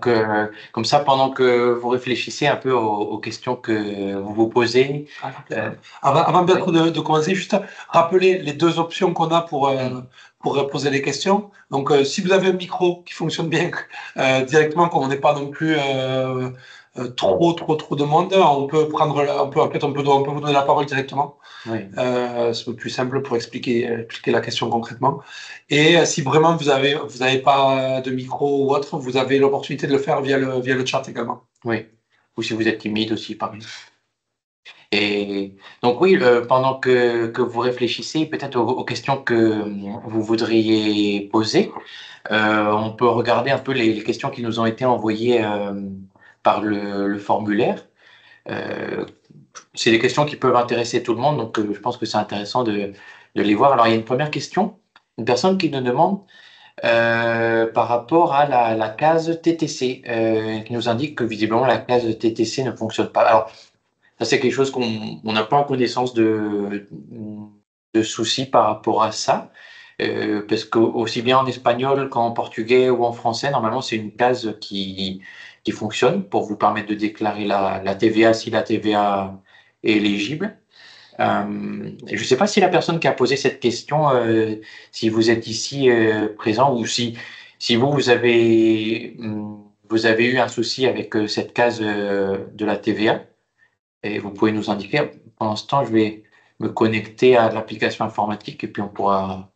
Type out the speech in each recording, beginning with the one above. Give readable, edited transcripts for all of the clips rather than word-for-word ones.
Donc, comme ça, pendant que vous réfléchissez un peu aux questions que vous vous posez. Avant peut-être de commencer, juste rappeler les deux options qu'on a pour poser les questions. Donc, si vous avez un micro qui fonctionne bien directement, comme on n'est pas non plus trop de monde, on peut vous donner la parole directement. Oui. C'est plus simple pour expliquer la question concrètement. Et si vraiment vous avez pas de micro ou autre, vous avez l'opportunité de le faire via le chat également. Oui. Ou si vous êtes timide aussi, pareil. Et donc oui, pendant que vous réfléchissez peut-être aux questions que vous voudriez poser, on peut regarder un peu les questions qui nous ont été envoyées par le formulaire. C'est des questions qui peuvent intéresser tout le monde, donc je pense que c'est intéressant de les voir. Alors il y a une première question, une personne qui nous demande par rapport à la case TTC, qui nous indique que visiblement la case TTC ne fonctionne pas. Alors ça c'est quelque chose qu'on n'a pas connaissance de soucis par rapport à ça. Parce que aussi bien en espagnol qu'en portugais ou en français, normalement, c'est une case qui fonctionne pour vous permettre de déclarer la TVA si la TVA est éligible. Je ne sais pas si la personne qui a posé cette question, si vous êtes ici présent ou si vous avez eu un souci avec cette case de la TVA, et vous pouvez nous indiquer. Pendant ce temps, je vais me connecter à l'application informatique et puis on pourra.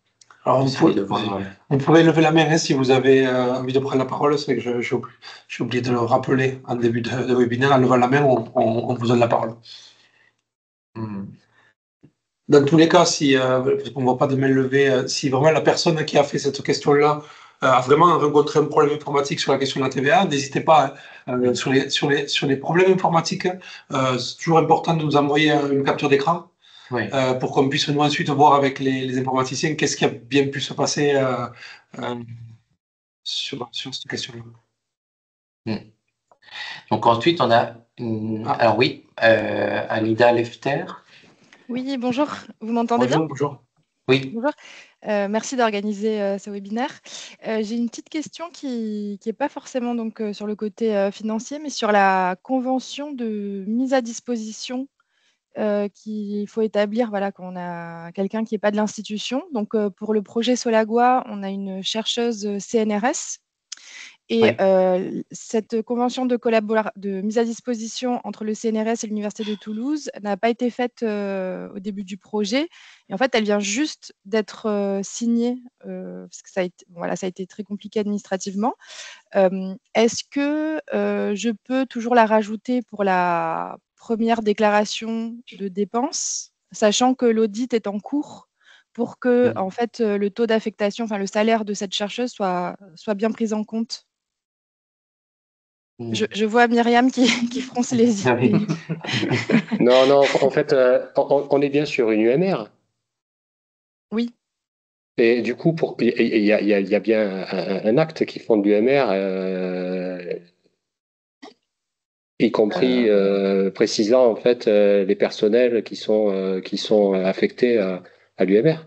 Alors, vous pouvez lever la main si vous avez envie de prendre la parole. C'est que j'ai oublié de le rappeler en début de webinaire. En levant la main, on vous donne la parole. Dans tous les cas, si on ne voit pas de main levée, si vraiment la personne qui a fait cette question-là a vraiment rencontré un problème informatique sur la question de la TVA, n'hésitez pas sur les problèmes informatiques. C'est toujours important de nous envoyer une capture d'écran. Oui. Pour qu'on puisse nous ensuite voir avec les informaticiens qu'est-ce qui a bien pu se passer sur cette question-là. Donc ensuite, on a, alors oui, Alida Lefter. Oui, bonjour, vous m'entendez bien? Bonjour. Oui. Bonjour, merci d'organiser ce webinaire. J'ai une petite question qui n'est pas forcément donc, sur le côté financier, mais sur la convention de mise à disposition qu'il faut établir voilà, quand on a quelqu'un qui n'est pas de l'institution. Donc, pour le projet Solagua, on a une chercheuse CNRS. Et cette convention de mise à disposition entre le CNRS et l'Université de Toulouse n'a pas été faite au début du projet. Et en fait, elle vient juste d'être signée, parce que ça a été très compliqué administrativement. Est-ce que je peux toujours la rajouter pour la première déclaration de dépenses, sachant que l'audit est en cours pour que en fait, le taux d'affectation, enfin le salaire de cette chercheuse soit bien pris en compte? Je vois Myriam qui fronce les yeux. Non, en fait, on est bien sur une UMR. Oui. Et du coup, il y a bien un acte qui fonde l'UMR, y compris précisant en fait les personnels qui sont affectés à l'UMR.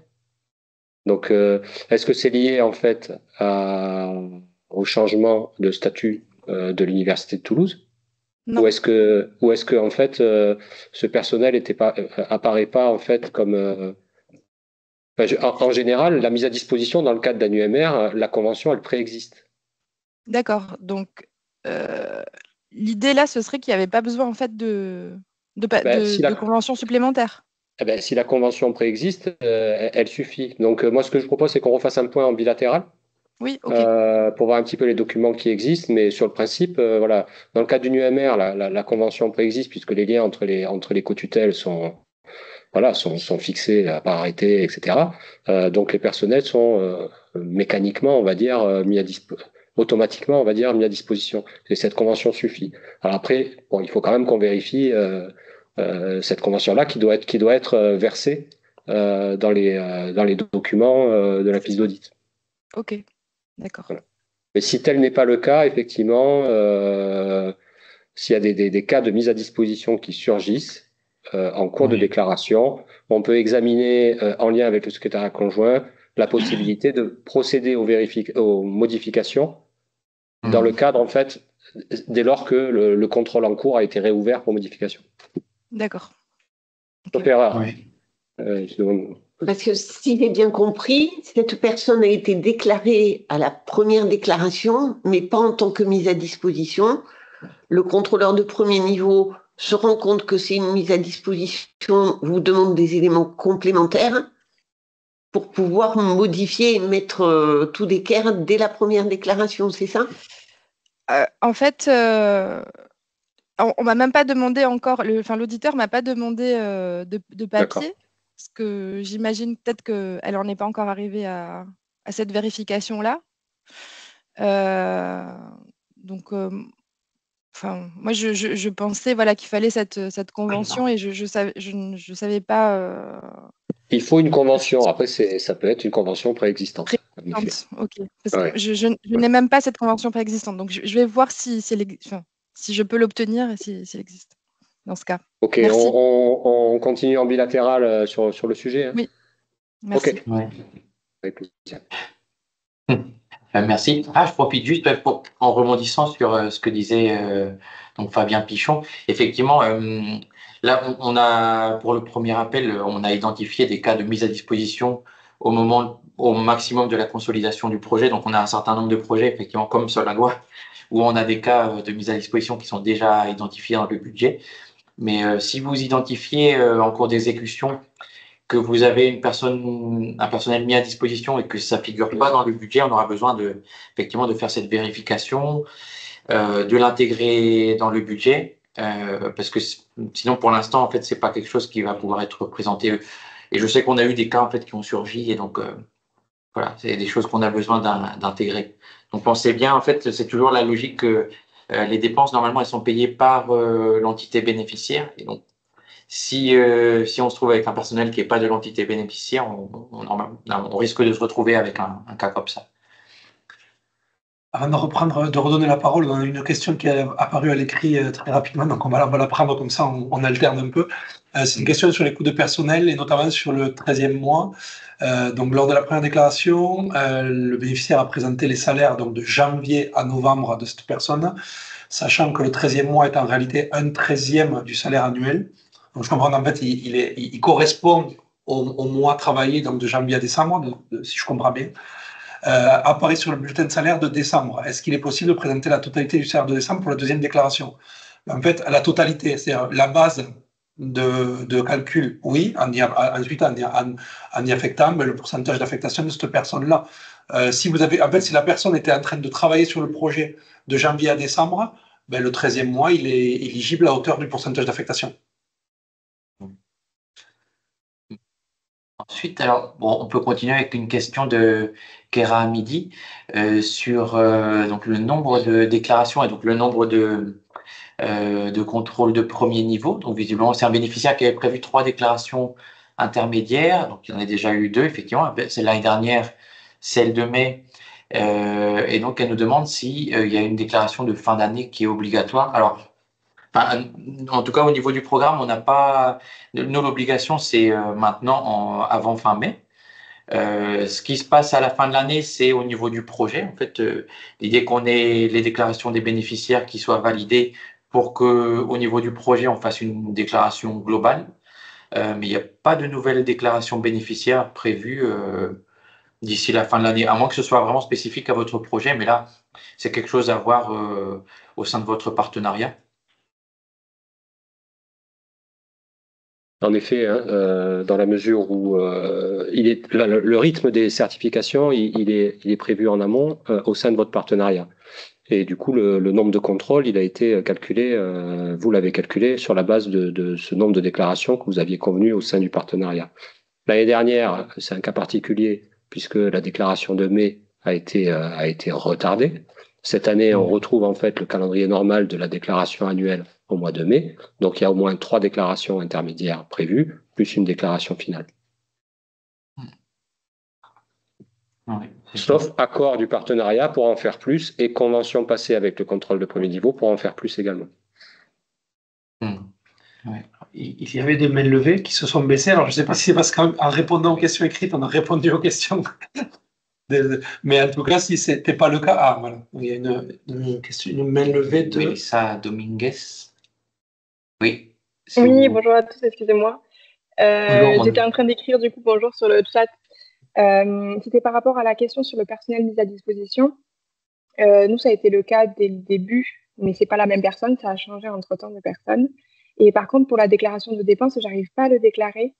Donc, est-ce que c'est lié en fait au changement de statut de l'Université de Toulouse? Non. Ou est-ce que en fait ce personnel apparaît pas en fait comme en général la mise à disposition dans le cadre d'un UMR, la convention elle préexiste. D'accord. Donc l'idée là, ce serait qu'il n'y avait pas besoin en fait de convention supplémentaire. Si la convention préexiste, elle suffit. Donc moi ce que je propose c'est qu'on refasse un point en bilatéral. Oui, ok. Pour voir un petit peu les documents qui existent, mais sur le principe, voilà, dans le cas d'une UMR, la convention préexiste puisque les liens entre les co-tutelles sont fixés par arrêté, etc. Donc les personnels sont mécaniquement, on va dire, automatiquement, on va dire, mis à disposition. Et cette convention suffit. Alors après, bon, il faut quand même qu'on vérifie cette convention-là qui doit être versée dans les documents de la fiche d'audit. Ok. D'accord. Voilà. Mais si tel n'est pas le cas, effectivement, s'il y a des cas de mise à disposition qui surgissent en cours de déclaration, on peut examiner en lien avec le secrétariat conjoint la possibilité de procéder aux modifications dans le cadre en fait dès lors que le contrôle en cours a été réouvert pour modification. D'accord. Sauf erreur. Oui. Parce que si j'ai bien compris, cette personne a été déclarée à la première déclaration, mais pas en tant que mise à disposition. Le contrôleur de premier niveau se rend compte que c'est une mise à disposition, vous demande des éléments complémentaires pour pouvoir modifier et mettre tout d'équerre dès la première déclaration, c'est ça? En fait, on m'a même pas demandé encore, l'auditeur m'a pas demandé de papier, parce que j'imagine peut-être qu'elle n'en est pas encore arrivée à cette vérification-là. Donc, moi, je pensais qu'il fallait cette convention et je savais pas. Il faut une convention. Après, ça peut être une convention préexistante. Ok. Parce que je n'ai même pas cette convention préexistante. Donc, je vais voir si je peux l'obtenir et s'il existe dans ce cas. Ok, merci. On continue en bilatéral sur le sujet. Hein. Oui, merci. Ok. Ouais. Avec plaisir. Merci. Je profite juste en rebondissant sur ce que disait donc Fabien Pichon. Effectivement, là, on a, pour le premier appel, on a identifié des cas de mise à disposition au maximum de la consolidation du projet. Donc, on a un certain nombre de projets, effectivement, comme sur la loi, où on a des cas de mise à disposition qui sont déjà identifiés dans le budget. Mais si vous identifiez en cours d'exécution que vous avez un personnel mis à disposition et que ça figure pas dans le budget, on aura besoin effectivement de faire cette vérification, de l'intégrer dans le budget, parce que sinon pour l'instant en fait c'est pas quelque chose qui va pouvoir être présenté. Et je sais qu'on a eu des cas en fait qui ont surgi et donc voilà, c'est des choses qu'on a besoin d'intégrer. Donc pensez bien en fait c'est toujours la logique que les dépenses normalement elles sont payées par l'entité bénéficiaire et donc si on se trouve avec un personnel qui n'est pas de l'entité bénéficiaire, on risque de se retrouver avec un cas comme ça. Avant de redonner la parole, on a une question qui est apparue à l'écrit très rapidement, donc on va la prendre comme ça, on alterne un peu. C'est une question sur les coûts de personnel et notamment sur le 13e mois. Donc lors de la première déclaration, le bénéficiaire a présenté les salaires donc, de janvier à novembre de cette personne, sachant que le 13e mois est en réalité un 13e du salaire annuel. Donc je comprends en fait, il correspond au mois travaillé donc de janvier à décembre, si je comprends bien. Apparaît sur le bulletin de salaire de décembre. Est-ce qu'il est possible de présenter la totalité du salaire de décembre pour la deuxième déclaration? En fait, la totalité, c'est-à-dire la base de calcul, oui, ensuite en y affectant le pourcentage d'affectation de cette personne-là. Si la personne était en train de travailler sur le projet de janvier à décembre, le 13e mois, il est éligible à hauteur du pourcentage d'affectation. Ensuite, alors, on peut continuer avec une question de Kera Hamidi sur donc le nombre de déclarations et donc le nombre de contrôles de premier niveau. Donc, visiblement, c'est un bénéficiaire qui avait prévu 3 déclarations intermédiaires. Donc, il y en a déjà eu 2, effectivement. C'est l'année dernière, celle de mai. Et donc, elle nous demande s'il y a une déclaration de fin d'année qui est obligatoire. Alors, en tout cas, au niveau du programme, on n'a pas. Nous, l'obligation, c'est maintenant avant fin mai. Ce qui se passe à la fin de l'année, c'est au niveau du projet. En fait, l'idée qu'on ait les déclarations des bénéficiaires qui soient validées pour que, au niveau du projet, on fasse une déclaration globale. Mais il n'y a pas de nouvelles déclarations bénéficiaires prévues d'ici la fin de l'année, à moins que ce soit vraiment spécifique à votre projet. Mais là, c'est quelque chose à voir au sein de votre partenariat. En effet, dans la mesure où le rythme des certifications, il est prévu en amont au sein de votre partenariat. Et du coup, le nombre de contrôles, il a été calculé, vous l'avez calculé sur la base de ce nombre de déclarations que vous aviez convenu au sein du partenariat. L'année dernière, c'est un cas particulier puisque la déclaration de mai a été retardée. Cette année, on retrouve en fait le calendrier normal de la déclaration annuelle au mois de mai. Donc, il y a au moins 3 déclarations intermédiaires prévues, plus une déclaration finale. Oui, sauf accord du partenariat pour en faire plus et convention passée avec le contrôle de premier niveau pour en faire plus également. Ouais. Il y avait des mains levées qui se sont baissées. Alors, je ne sais pas si c'est parce qu'en répondant aux questions écrites, on a répondu aux questions Mais en tout cas, si ce n'était pas le cas, ah voilà, il y a une question, une main levée de. Melissa Dominguez. Oui. Oui, bonjour à tous, excusez-moi. Bonjour. J'étais en train d'écrire du coup bonjour sur le chat. C'était par rapport à la question sur le personnel mis à disposition. Nous, ça a été le cas dès le début, mais c'est pas la même personne, ça a changé entre-temps de personne. Et par contre, pour la déclaration de dépenses, j'arrive pas à le déclarer,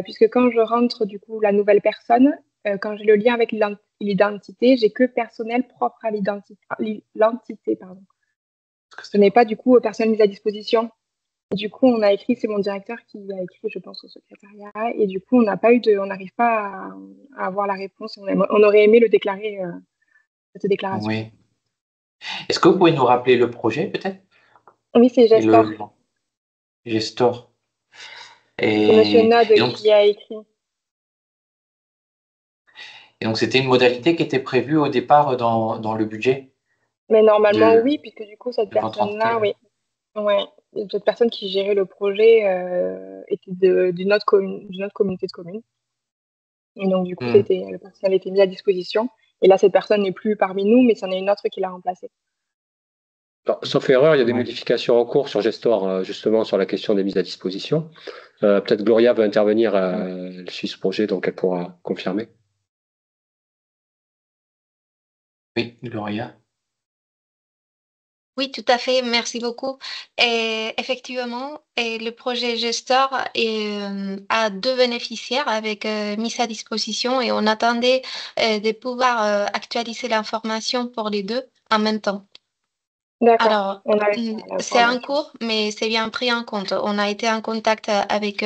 puisque quand je rentre du coup la nouvelle personne, quand j'ai le lien avec l'identité, j'ai que personnel propre à l'entité, pardon. Ce n'est pas du coup personnel mis à disposition. Et du coup, on a écrit, c'est mon directeur qui a écrit, je pense, au secrétariat. Et du coup, on n'arrive pas à avoir la réponse. On aurait aimé le déclarer, cette déclaration. Oui. Est-ce que vous pouvez nous rappeler le projet, peut-être? Oui, c'est Gestor. Gestor. C'est Monsieur Nod qui a écrit. Et donc, c'était une modalité qui était prévue au départ dans le budget? Mais normalement, oui, puisque du coup, cette personne-là, oui. Ouais. Cette personne qui gérait le projet était d'une autre communauté de communes. Et donc, du coup, le personnel était mis à disposition. Et là, cette personne n'est plus parmi nous, mais c'en est une autre qui l'a remplacée. Sauf erreur, il y a des modifications en cours sur Gestor, justement sur la question des mises à disposition. Peut-être Gloria veut intervenir, elle suit ce projet, donc elle pourra confirmer. Oui, Gloria. Oui, tout à fait, merci beaucoup. Et effectivement, le projet Gestor a 2 bénéficiaires avec mise à disposition et on attendait de pouvoir actualiser l'information pour les 2 en même temps. D'accord. Alors, c'est en cours, mais c'est bien pris en compte. On a été en contact avec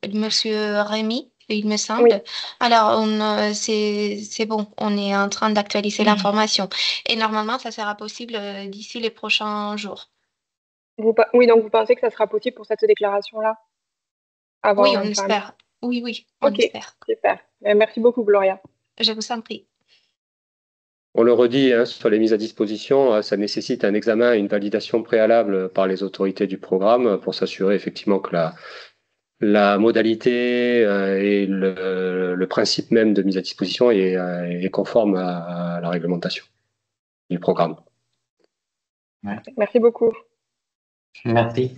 Monsieur Rémy, il me semble. Oui. Alors, c'est bon, on est en train d'actualiser l'information. Et normalement, ça sera possible d'ici les prochains jours. Oui, donc vous pensez que ça sera possible pour cette déclaration-là? Oui, on espère. Oui, on espère. Super. Merci beaucoup, Gloria. Je vous en prie. On le redit, sur les mises à disposition, ça nécessite un examen et une validation préalable par les autorités du programme pour s'assurer effectivement que la modalité et le principe même de mise à disposition est conforme à la réglementation du programme. Ouais. Merci beaucoup. Merci.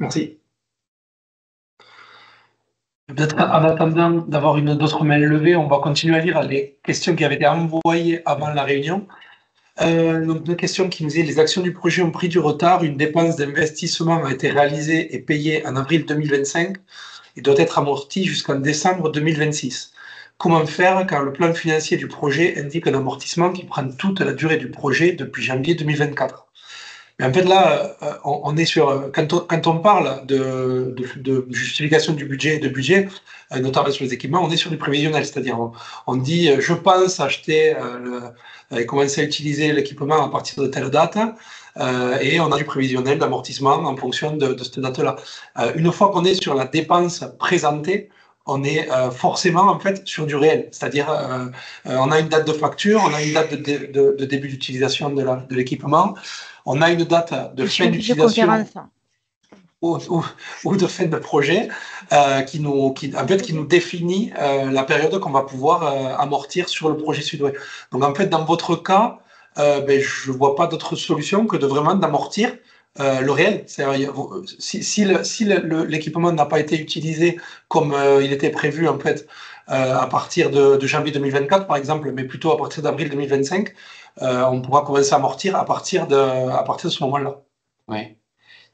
Peut-être en attendant d'avoir d'autres mains levées, on va continuer à lire les questions qui avaient été envoyées avant la réunion. Donc, une question qui nous dit: les actions du projet ont pris du retard. Une dépense d'investissement a été réalisée et payée en avril 2025 et doit être amortie jusqu'en décembre 2026. Comment faire car le plan financier du projet indique un amortissement qui prend toute la durée du projet depuis janvier 2024? Mais en fait, là, on est sur. Quand on parle de justification du budget, notamment sur les équipements, on est sur du prévisionnel. C'est-à-dire, on dit je pense acheter et commencer à utiliser l'équipement à partir de telle date. Et on a du prévisionnel d'amortissement en fonction de cette date-là. Une fois qu'on est sur la dépense présentée, on est forcément en fait sur du réel. C'est-à-dire, on a une date de facture, on a une date de début d'utilisation de l'équipement. On a une date de fin d'utilisation ou de fin de projet qui nous définit la période qu'on va pouvoir amortir sur le projet Sudway. Donc en fait, dans votre cas, je ne vois pas d'autre solution que d'amortir le réel. Si l'équipement n'a pas été utilisé comme il était prévu en fait à partir de janvier 2024 par exemple, mais plutôt à partir d'avril 2025, on pourra commencer à amortir à partir de ce moment-là. Oui,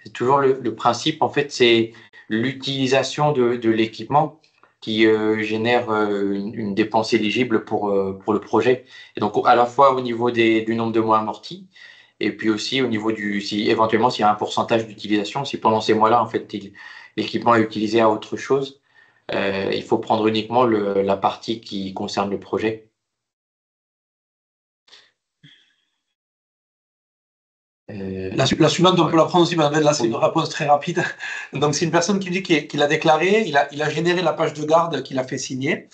c'est toujours le principe, en fait, c'est l'utilisation de l'équipement qui génère une dépense éligible pour le projet. Et donc, à la fois au niveau du nombre de mois amortis, et puis aussi au niveau éventuellement, s'il y a un pourcentage d'utilisation, si pendant ces mois-là, en fait, l'équipement est utilisé à autre chose, il faut prendre uniquement la partie qui concerne le projet. La suivante, on peut la prendre aussi, mais là, c'est une réponse très rapide. Donc, c'est une personne qui dit qu'il a déclaré, il a généré la page de garde qu'il a fait signer.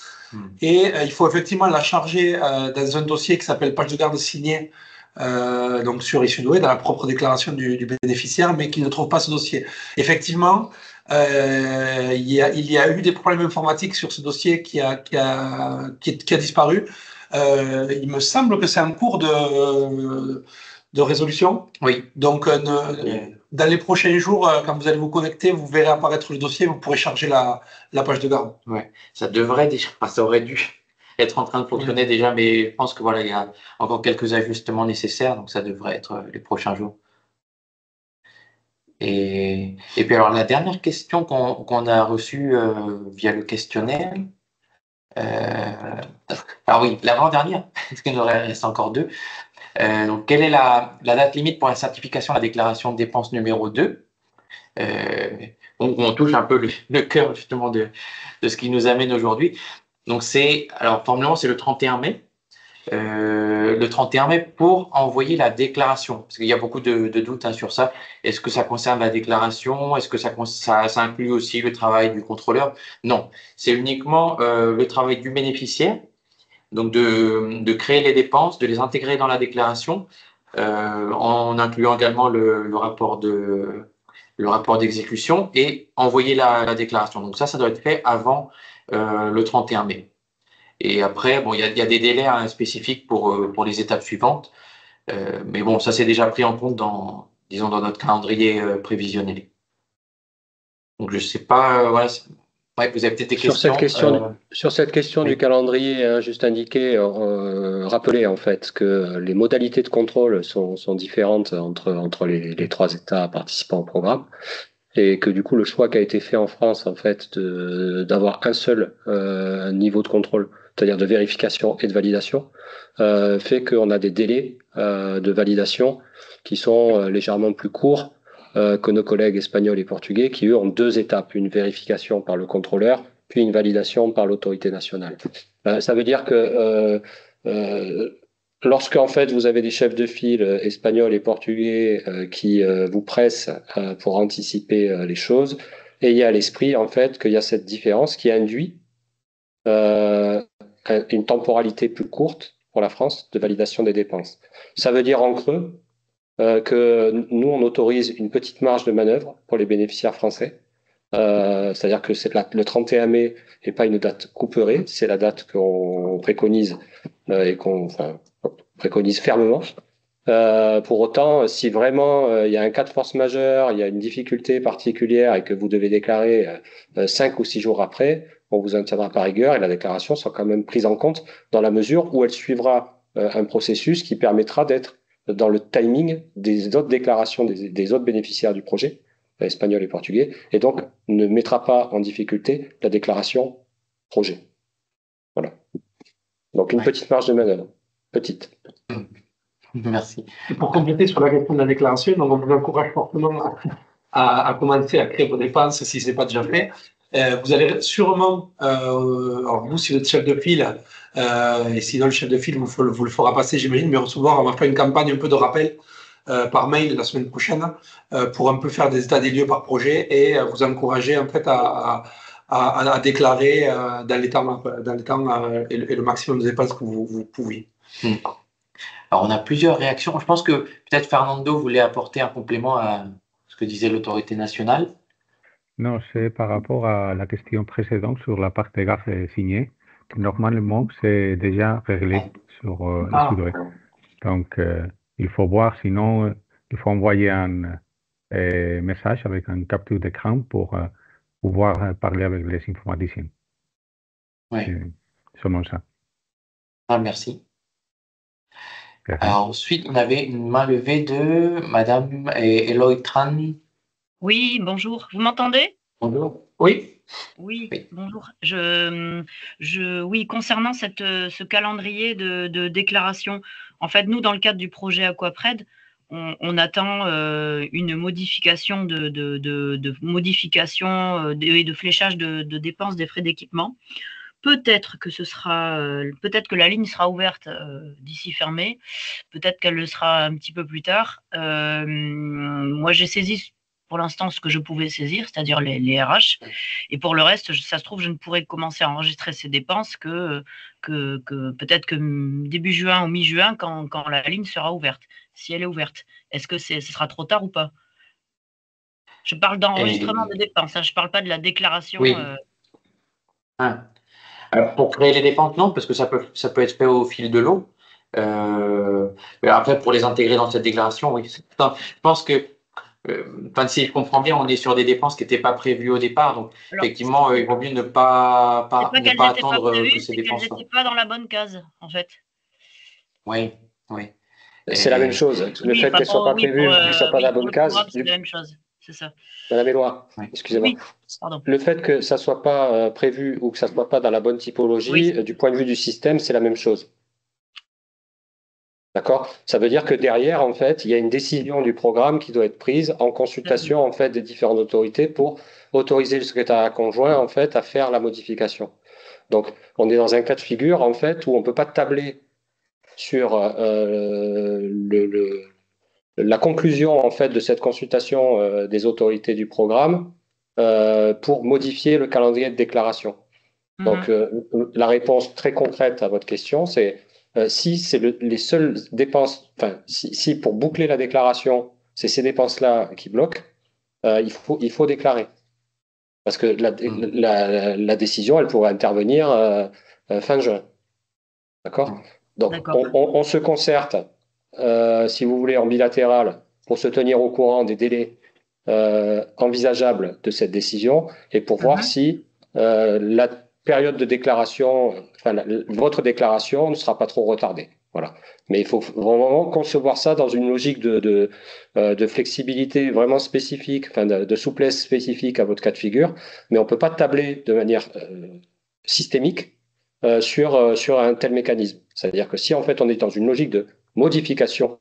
Et il faut effectivement la charger dans un dossier qui s'appelle page de garde signée, donc sur Sudway, dans la propre déclaration du bénéficiaire, mais qui ne trouve pas ce dossier. Effectivement, il y a eu des problèmes informatiques sur ce dossier qui a disparu. Il me semble que c'est en cours de résolution. Oui. Donc, dans les prochains jours, quand vous allez vous connecter, vous verrez apparaître le dossier, vous pourrez charger la page de garde. Ouais, ça devrait déjà, ça aurait dû être en train de fonctionner déjà, mais je pense que voilà, il y a encore quelques ajustements nécessaires, donc ça devrait être les prochains jours. Et puis alors la dernière question qu'on a reçue via le questionnaire, alors oui, l'avant-dernière, parce qu'il nous reste encore deux. Donc quelle est la date limite pour la certification de la déclaration de dépenses numéro 2? On touche un peu le cœur justement de ce qui nous amène aujourd'hui. Donc formellement c'est le 31 mai. Le 31 mai pour envoyer la déclaration, parce qu'il y a beaucoup de doutes sur ça. Est-ce que ça concerne la déclaration? Est-ce que ça inclut aussi le travail du contrôleur? Non, c'est uniquement le travail du bénéficiaire, donc de créer les dépenses, de les intégrer dans la déclaration, en incluant également le rapport d'exécution et envoyer la déclaration. Donc ça doit être fait avant le 31 mai. Et après, bon, il y a des délais spécifiques pour les étapes suivantes. Mais bon, ça c'est déjà pris en compte dans notre calendrier prévisionnel. Donc je sais pas, voilà. Ouais, vous avez peut-être des questions. Sur cette question du calendrier, juste indiquer, rappeler en fait que les modalités de contrôle sont différentes entre les trois États participants au programme. Et que du coup, le choix qui a été fait en France, en fait, d'avoir un seul niveau de contrôle, c'est-à-dire de vérification et de validation, fait qu'on a des délais de validation qui sont légèrement plus courts que nos collègues espagnols et portugais, qui eux ont 2 étapes, une vérification par le contrôleur, puis une validation par l'autorité nationale. Ça veut dire que lorsque en fait vous avez des chefs de file espagnols et portugais qui vous pressent pour anticiper les choses, ayez à l'esprit en fait qu'il y a cette différence qui induit une temporalité plus courte pour la France de validation des dépenses. Ça veut dire en creux que nous on autorise une petite marge de manœuvre pour les bénéficiaires français. C'est-à-dire que le 31 mai n'est pas une date couperée, c'est la date qu'on préconise et qu'on préconise fermement. Pour autant, si vraiment il y a un cas de force majeure, il y a une difficulté particulière et que vous devez déclarer 5 ou 6 jours après, on vous en tiendra par rigueur et la déclaration sera quand même prise en compte dans la mesure où elle suivra un processus qui permettra d'être dans le timing des autres déclarations des autres bénéficiaires du projet, espagnol et portugais, et donc ne mettra pas en difficulté la déclaration projet. Voilà. Donc une petite marge de manœuvre, petite. Merci. Et pour compléter sur la question de la déclaration, donc on vous encourage fortement à commencer à créer vos dépenses si ce n'est pas déjà fait. Vous allez sûrement, alors vous, si vous êtes chef de file, et sinon le chef de file vous le fera passer, j'imagine, mais recevoir, on va faire une campagne un peu de rappel par mail la semaine prochaine pour un peu faire des états des lieux par projet et vous encourager en fait à déclarer dans les temps et le maximum de dépenses que vous pouvez. Alors on a plusieurs réactions. Je pense que peut-être Fernando voulait apporter un complément à ce que disait l'autorité nationale. Non, c'est par rapport à la question précédente sur la part des gaffes signée, que normalement c'est déjà réglé sur le Sud-Ouest. Donc il faut voir, sinon il faut envoyer un message avec une capture d'écran pour pouvoir parler avec les informaticiens. Oui. C'est seulement ça. Ah, merci. Alors, ensuite, on avait une main levée de Madame Eloy Tran. Oui, bonjour. Vous m'entendez? Bonjour. Oui. Oui, bonjour. Oui, concernant ce calendrier de déclaration, en fait, nous, dans le cadre du projet Aquapred, on attend une modification et de fléchage de dépenses des frais d'équipement. Peut-être que la ligne sera ouverte d'ici fermée, peut-être qu'elle le sera un petit peu plus tard. Moi, j'ai saisi pour l'instant ce que je pouvais saisir, c'est-à-dire les RH. Et pour le reste, ça se trouve, je ne pourrai commencer à enregistrer ces dépenses que peut-être que début juin ou mi-juin, quand la ligne sera ouverte, si elle est ouverte. Est-ce que ce sera trop tard ou pas? Je parle d'enregistrement des dépenses, hein, je ne parle pas de la déclaration. Oui. Alors, pour créer les dépenses, non, parce que ça peut être fait au fil de l'eau. Mais après, pour les intégrer dans cette déclaration, oui. Enfin, je pense que, si je comprends bien, on est sur des dépenses qui n'étaient pas prévues au départ. Donc, Alors, effectivement, il vaut mieux ne pas attendre prévues, que ces dépenses qu'elles n'étaient pas dans la bonne case, en fait. Oui, oui. C'est la même chose. Le fait qu'elles ne soient pas prévues, qu'elles ne soient pas dans la bonne case. C'est la même chose, c'est ça. Madame Éloi, excusez-moi. Oui, pardon. Le fait que ça ne soit pas prévu ou que ça ne soit pas dans la bonne typologie, du point de vue du système, c'est la même chose. D'accord? Ça veut dire que derrière, en fait, il y a une décision du programme qui doit être prise en consultation, en fait, des différentes autorités pour autoriser le secrétariat conjoint, en fait, à faire la modification. Donc, on est dans un cas de figure, en fait, où on ne peut pas tabler sur la conclusion, en fait, de cette consultation des autorités du programme pour modifier le calendrier de déclaration. Donc, la réponse très concrète à votre question, c'est si c'est les seules dépenses, enfin, si pour boucler la déclaration, c'est ces dépenses-là qui bloquent, il faut déclarer. Parce que la décision, elle pourrait intervenir fin juin. D'accord? Donc, on se concerte, si vous voulez, en bilatéral, pour se tenir au courant des délais envisageables de cette décision et pour voir si la période de déclaration, votre déclaration ne sera pas trop retardée. Voilà. Mais il faut vraiment concevoir ça dans une logique de flexibilité vraiment spécifique, de souplesse spécifique à votre cas de figure, mais on ne peut pas tabler de manière systémique sur un tel mécanisme. C'est-à-dire que si en fait on est dans une logique de modification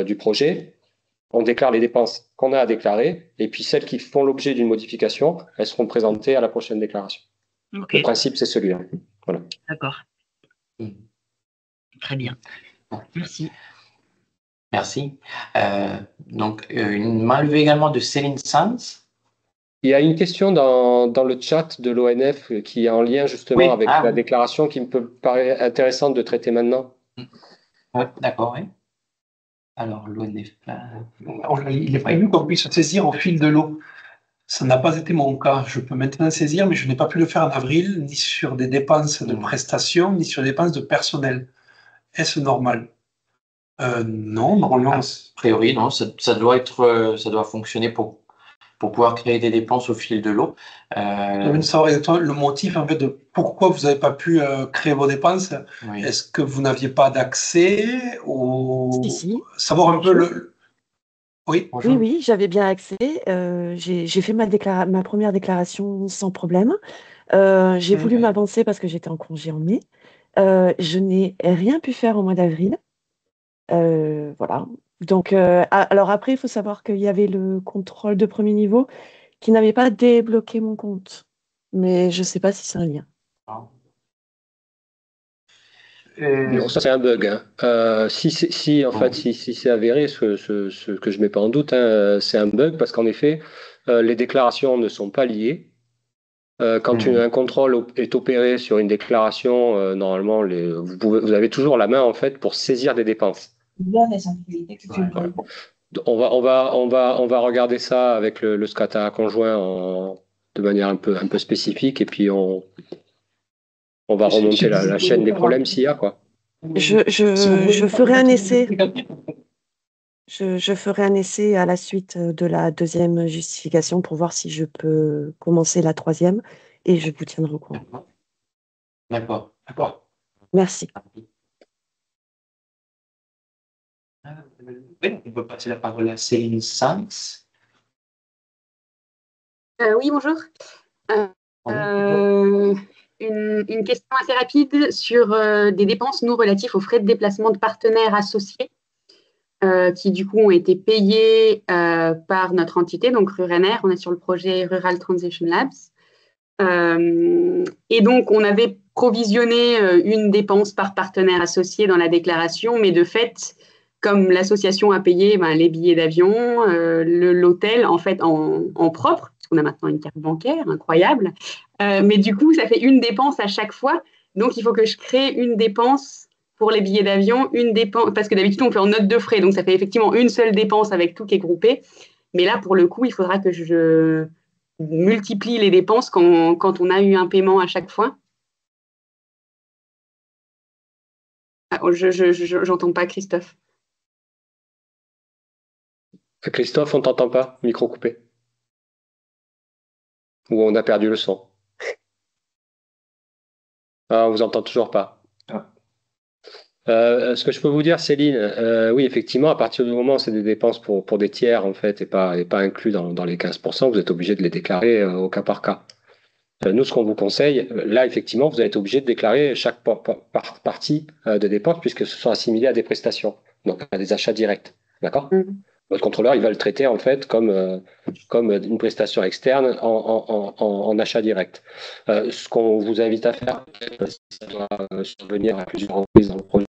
du projet, on déclare les dépenses qu'on a à déclarer, et puis celles qui font l'objet d'une modification, elles seront présentées à la prochaine déclaration. Okay. Le principe, c'est celui-là. Voilà. D'accord. Très bien. Merci. Merci. Donc, une main levée également de Céline Sanz. Il y a une question dans le chat de l'ONF qui est en lien justement avec la déclaration qui me peut paraître intéressante de traiter maintenant. Oui, d'accord, oui. Alors, l'ONF. Il est prévu qu'on puisse saisir au fil de l'eau. Ça n'a pas été mon cas. Je peux maintenant saisir, mais je n'ai pas pu le faire en avril, ni sur des dépenses de prestations, ni sur des dépenses de personnel. Est-ce normal? Non, normalement. A priori, non. Ça doit fonctionner pour pouvoir créer des dépenses au fil de l'eau. Je veux savoir exactement le motif en fait, de pourquoi vous n'avez pas pu créer vos dépenses. Oui. Est-ce que vous n'aviez pas d'accès ou savoir un peu le... Oui, oui, j'avais bien accès. J'ai fait ma première déclaration sans problème. J'ai voulu m'avancer parce que j'étais en congé en mai. Je n'ai rien pu faire au mois d'avril. Voilà. Donc, alors après, il faut savoir qu'il y avait le contrôle de premier niveau qui n'avait pas débloqué mon compte. Mais je ne sais pas si c'est un lien. Non, ça c'est un bug. Hein. Si c'est avéré, ce que je ne mets pas en doute, hein, c'est un bug parce qu'en effet, les déclarations ne sont pas liées. Quand un contrôle est opéré sur une déclaration, normalement, vous avez toujours la main en fait pour saisir des dépenses. On va regarder ça avec le secrétariat conjoint de manière un peu spécifique et puis on va remonter la chaîne des problèmes s'il y a quoi. Je ferai un essai. Je ferai un essai à la suite de la deuxième justification pour voir si je peux commencer la troisième et je vous tiendrai au courant. D'accord. Merci. On peut passer la parole à Céline Sanz. Oui, bonjour. Une question assez rapide sur des dépenses non relatives aux frais de déplacement de partenaires associés qui du coup ont été payés par notre entité, donc RURENER. On est sur le projet Rural Transition Labs. Et donc, on avait provisionné une dépense par partenaire associé dans la déclaration, mais de fait, comme l'association a payé les billets d'avion, l'hôtel, en fait, en propre, parce qu'on a maintenant une carte bancaire, incroyable. Mais du coup, ça fait une dépense à chaque fois. Donc, il faut que je crée une dépense pour les billets d'avion, une dépense, parce que d'habitude, on fait en note de frais. Donc, ça fait effectivement une seule dépense avec tout qui est groupé. Mais là, pour le coup, il faudra que je multiplie les dépenses quand on a eu un paiement à chaque fois. Ah, j'entends pas Christophe. Christophe, on t'entend pas, micro coupé. Ou on a perdu le son. Ah, on vous entend toujours pas. Ce que je peux vous dire, Céline, oui, effectivement, à partir du moment où c'est des dépenses pour des tiers, en fait, et pas inclus dans les 15%, vous êtes obligé de les déclarer au cas par cas. Nous, ce qu'on vous conseille, là, effectivement, vous êtes obligé de déclarer chaque partie de dépenses puisque ce sont assimilés à des prestations, donc à des achats directs. D'accord? Votre contrôleur, il va le traiter en fait comme une prestation externe en achat direct. Ce qu'on vous invite à faire, si ça doit survenir à plusieurs reprises dans le projet,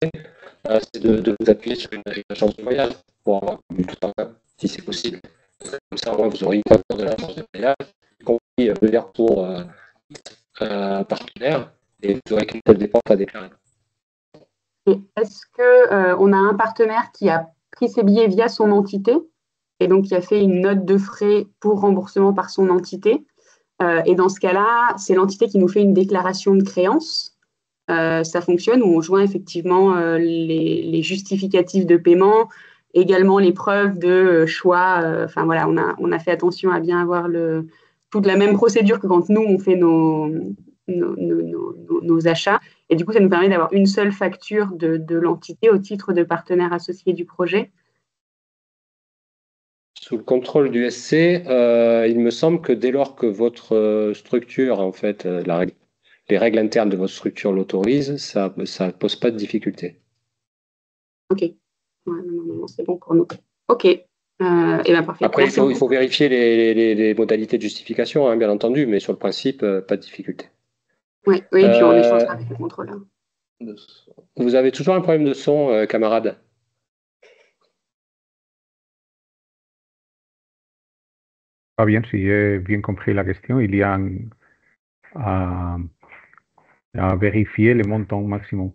c'est de vous appuyer sur une agence de voyage pour avoir tout un, si c'est possible. Comme ça, au moins, vous aurez une facture de l'agence de voyage, y compris le verre pour partenaire, et vous aurez qu'une telle dépense à déclarer. Est-ce qu'on a un partenaire qui a pris ses billets via son entité et donc qui a fait une note de frais pour remboursement par son entité? Et dans ce cas-là, c'est l'entité qui nous fait une déclaration de créance. Ça fonctionne où on joint effectivement les justificatifs de paiement, également les preuves de choix. Enfin voilà, on a fait attention à bien avoir toute la même procédure que quand nous on fait nos achats. Et du coup, ça nous permet d'avoir une seule facture de l'entité au titre de partenaire associé du projet. Sous le contrôle du SC, il me semble que dès lors que votre structure, en fait, les règles internes de votre structure l'autorisent, ça ne pose pas de difficulté. Ok. Ouais, non, c'est bon pour nous. Ok. Et ben parfait. Après, il faut vérifier les modalités de justification, hein, bien entendu, mais sur le principe, pas de difficulté. Oui, et puis on échangera avec le contrôleur. Vous avez toujours un problème de son, camarade? Pas bien, si j'ai bien compris la question, il y a à vérifier le montant maximum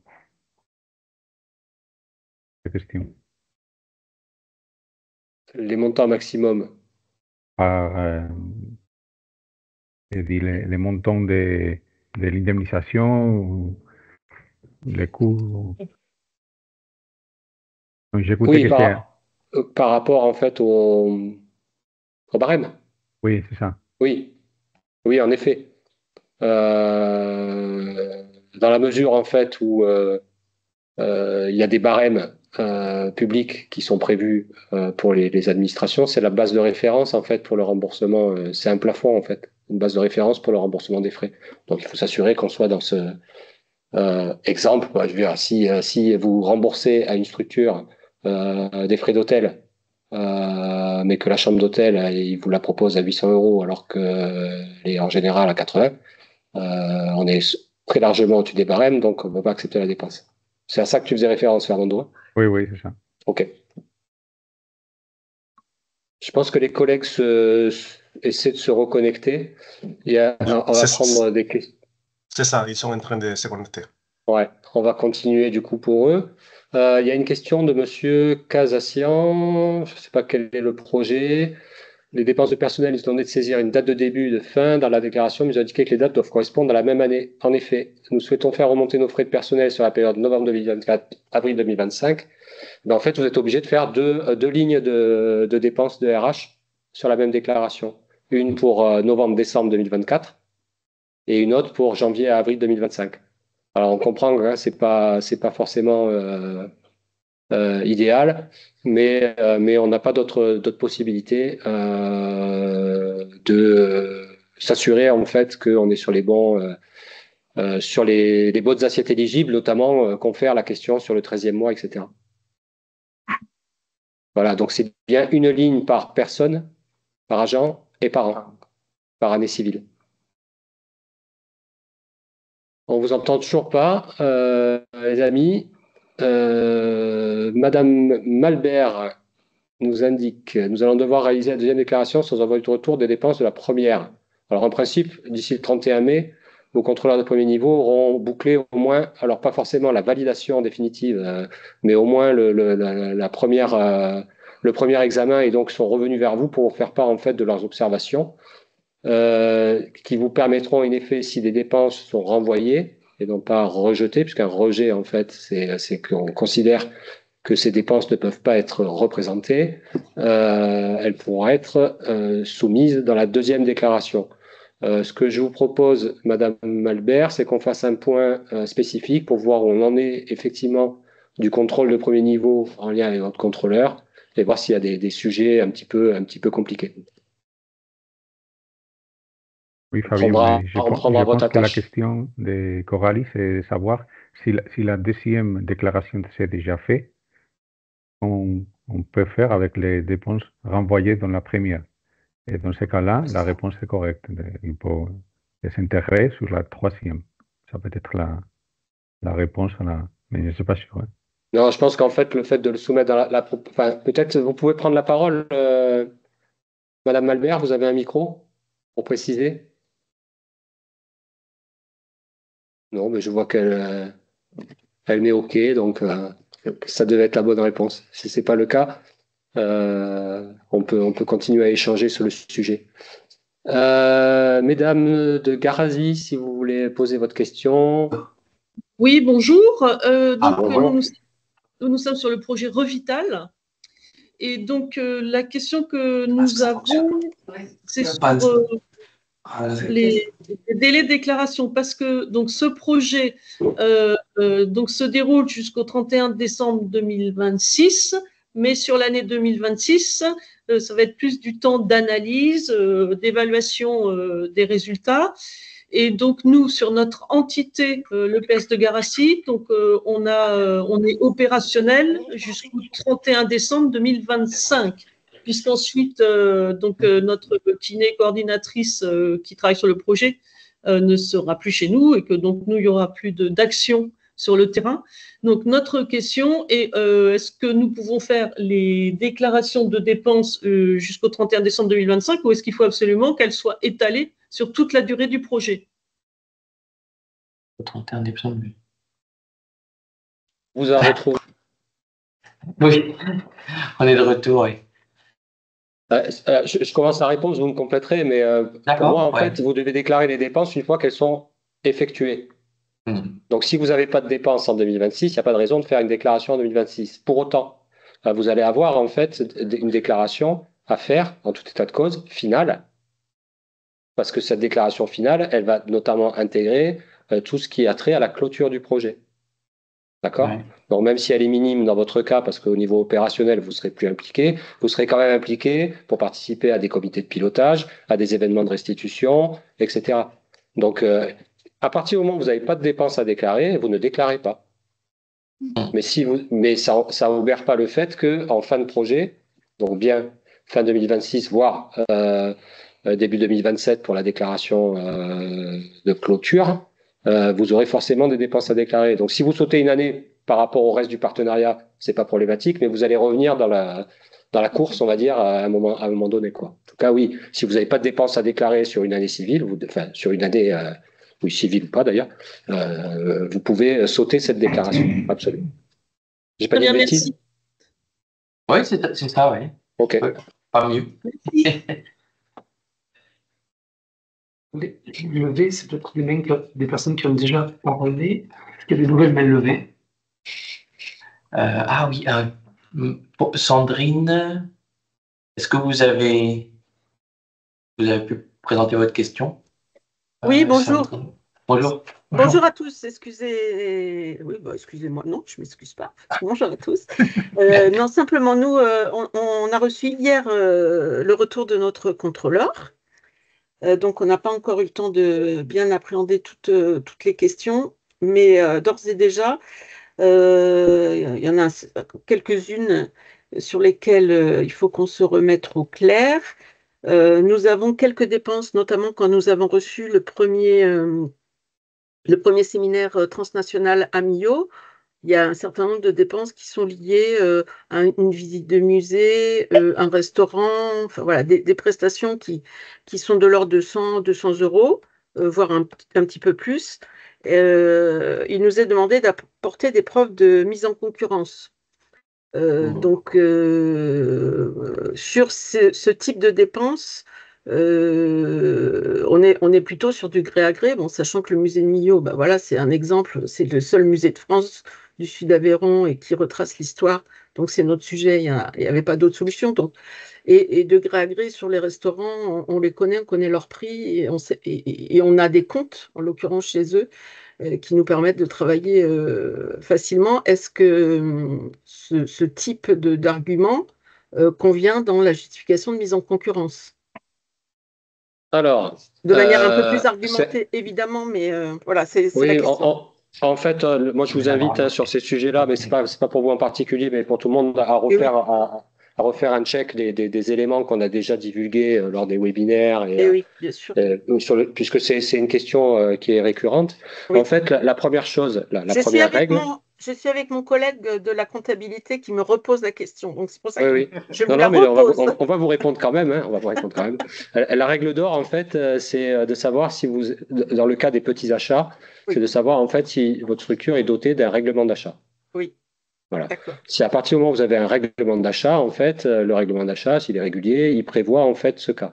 de question. Les montants maximum. Les montants de l'indemnisation, les coûts. Oui, par rapport en fait au barème. Oui, c'est ça. Oui, en effet. Dans la mesure en fait où il y a des barèmes publics qui sont prévus pour les administrations, c'est la base de référence en fait pour le remboursement. C'est un plafond en fait, une base de référence pour le remboursement des frais. Donc il faut s'assurer qu'on soit dans ce exemple. Je veux dire, si vous remboursez à une structure des frais d'hôtel, mais que la chambre d'hôtel il vous la propose à 800 € alors qu'elle est en général à 80, on est très largement au-dessus des barèmes, donc on ne peut pas accepter la dépense. C'est à ça que tu faisais référence, Fernando? Oui, c'est ça. Ok. Je pense que les collègues essaient de se reconnecter. On va prendre des questions. C'est ça, ils sont en train de se connecter. Ouais, on va continuer du coup pour eux. Il y a une question de Monsieur Casassian. Je ne sais pas quel est le projet. Les dépenses de personnel, ils ont demandé de saisir une date de début et de fin dans la déclaration, mais ils ont indiqué que les dates doivent correspondre à la même année. En effet, nous souhaitons faire remonter nos frais de personnel sur la période novembre 2024, avril 2025. Mais en fait, vous êtes obligé de faire deux lignes de dépenses de RH sur la même déclaration. Une pour novembre-décembre 2024 et une autre pour janvier à avril 2025. Alors, on comprend que c'est pas forcément idéal, mais on n'a pas d'autres possibilités de s'assurer en fait qu'on est sur les bons sur les bonnes assiettes éligibles, notamment confère la question sur le 13e mois, etc. Voilà, donc c'est bien une ligne par personne, par agent et par an, par année civile. On vous entend toujours pas, les amis. Madame Malbert nous indique: nous allons devoir réaliser la deuxième déclaration sans avoir eu de retour des dépenses de la première. Alors en principe, d'ici le 31 mai, vos contrôleurs de premier niveau auront bouclé au moins, alors pas forcément la validation définitive, mais au moins la première le premier examen et donc sont revenus vers vous pour vous faire part en fait de leurs observations qui vous permettront en effet, si des dépenses sont renvoyées et non pas rejetées, puisqu'un rejet en fait c'est qu'on considère que ces dépenses ne peuvent pas être représentées, elles pourront être soumises dans la deuxième déclaration. Ce que je vous propose, Madame Malbert, c'est qu'on fasse un point spécifique pour voir où on en est effectivement du contrôle de premier niveau en lien avec votre contrôleur et voir s'il y a des sujets un petit peu compliqués. Oui, Fabien, je pense que la question de Coralie, c'est de savoir si la deuxième déclaration s'est déjà faite, on peut faire avec les dépenses renvoyées dans la première. Et dans ce cas-là, la réponse est correcte. Il faut s'intégrer sur la troisième. Ça peut être la réponse à la... Mais je ne suis pas sûr. Hein. Non, je pense qu'en fait, le fait de le soumettre dans enfin, peut-être vous pouvez prendre la parole. Madame Malbert, vous avez un micro pour préciser? Non, mais je vois qu'elle met OK, donc ça devait être la bonne réponse. Si ce n'est pas le cas, on peut continuer à échanger sur le sujet. Mesdames de Garazi, si vous voulez poser votre question. Oui, bonjour. Bonjour. Nous sommes sur le projet Revital. Et donc, la question que nous avons, c'est sur les délais de déclaration. Parce que donc, ce projet se déroule jusqu'au 31 décembre 2026. Mais sur l'année 2026, ça va être plus du temps d'analyse, d'évaluation des résultats. Et donc, nous, sur notre entité, l'EPS de Garassi, donc, on est opérationnel jusqu'au 31 décembre 2025, puisqu'ensuite, notre kiné coordinatrice qui travaille sur le projet ne sera plus chez nous et que donc, nous, il n'y aura plus d'action sur le terrain. Donc, notre question est, est-ce que nous pouvons faire les déclarations de dépenses jusqu'au 31 décembre 2025 ou est-ce qu'il faut absolument qu'elles soient étalées sur toute la durée du projet? Au 31 décembre. Vous en retrouvez. Oui, on est de retour, oui. Je commence à répondre, vous me compléterez, mais pour moi, en fait, vous devez déclarer les dépenses une fois qu'elles sont effectuées. Donc, si vous n'avez pas de dépenses en 2026, il n'y a pas de raison de faire une déclaration en 2026. Pour autant, vous allez avoir en fait une déclaration à faire, en tout état de cause, finale, parce que cette déclaration finale, elle va notamment intégrer tout ce qui a trait à la clôture du projet. D'accord ? Donc, même si elle est minime dans votre cas, parce qu'au niveau opérationnel, vous ne serez plus impliqué, vous serez quand même impliqué pour participer à des comités de pilotage, à des événements de restitution, etc. Donc, à partir du moment où vous n'avez pas de dépenses à déclarer, vous ne déclarez pas. Mais ça n'obère pas le fait qu'en fin de projet, donc bien fin 2026, voire début 2027 pour la déclaration de clôture, vous aurez forcément des dépenses à déclarer. Donc, si vous sautez une année par rapport au reste du partenariat, c'est pas problématique, mais vous allez revenir dans la course, on va dire, à un moment donné, quoi. En tout cas, oui, si vous n'avez pas de dépenses à déclarer sur une année civile, sur une année oui, civile ou pas d'ailleurs, vous pouvez sauter cette déclaration, absolument. J'ai pas dit de bêtises. Oui, c'est ça, oui. Ok. Pas mieux. Les levées, c'est peut-être des personnes qui ont déjà parlé. Est-ce qu'il y a des nouvelles mains levées? Ah oui, Sandrine, est-ce que vous avez pu présenter votre question? Oui, bonjour. Sandrine. Bonjour. Bonjour à tous, excusez-moi, non, je ne m'excuse pas. Bonjour à tous. Non, simplement, nous, on a reçu hier le retour de notre contrôleur. Donc, on n'a pas encore eu le temps de bien appréhender toutes les questions, mais d'ores et déjà, il y en a quelques-unes sur lesquelles il faut qu'on se remette au clair. Nous avons quelques dépenses, notamment quand nous avons reçu le premier séminaire transnational à Millau. Il y a un certain nombre de dépenses qui sont liées à une visite de musée, un restaurant, enfin voilà, des prestations qui sont de l'ordre de 200 euros, voire un petit peu plus. Il nous est demandé d'apporter des preuves de mise en concurrence. Donc, sur ce type de dépenses, on est plutôt sur du gré à gré, bon, sachant que le musée de Millau, bah voilà, c'est un exemple, c'est le seul musée de France du Sud-Aveyron et qui retrace l'histoire. Donc, c'est notre sujet, il n'y avait pas d'autre solution. Donc, et de gré à gré, sur les restaurants, on les connaît, on connaît leurs prix et on a des comptes, en l'occurrence chez eux, qui nous permettent de travailler facilement. Est-ce que ce type d'argument convient dans la justification de mise en concurrence? Alors, de manière un peu plus argumentée, évidemment, mais voilà, c'est la question. En fait, moi, je vous invite sur ces sujets-là, mais c'est pas pour vous en particulier, mais pour tout le monde, à refaire un check des éléments qu'on a déjà divulgués lors des webinaires. Oui, bien sûr. Puisque c'est une question qui est récurrente. Oui. En fait, la première chose, la première règle… Je suis avec mon collègue de la comptabilité qui me repose la question. Donc, c'est pour ça que je vous la repose. On va vous répondre quand même. Hein, on va vous répondre quand même. La règle d'or, en fait, c'est de savoir si vous, dans le cas des petits achats, c'est de savoir en fait si votre structure est dotée d'un règlement d'achat. Oui. Voilà. Si à partir du moment où vous avez un règlement d'achat, en fait, le règlement d'achat, s'il est régulier, il prévoit en fait ce cas.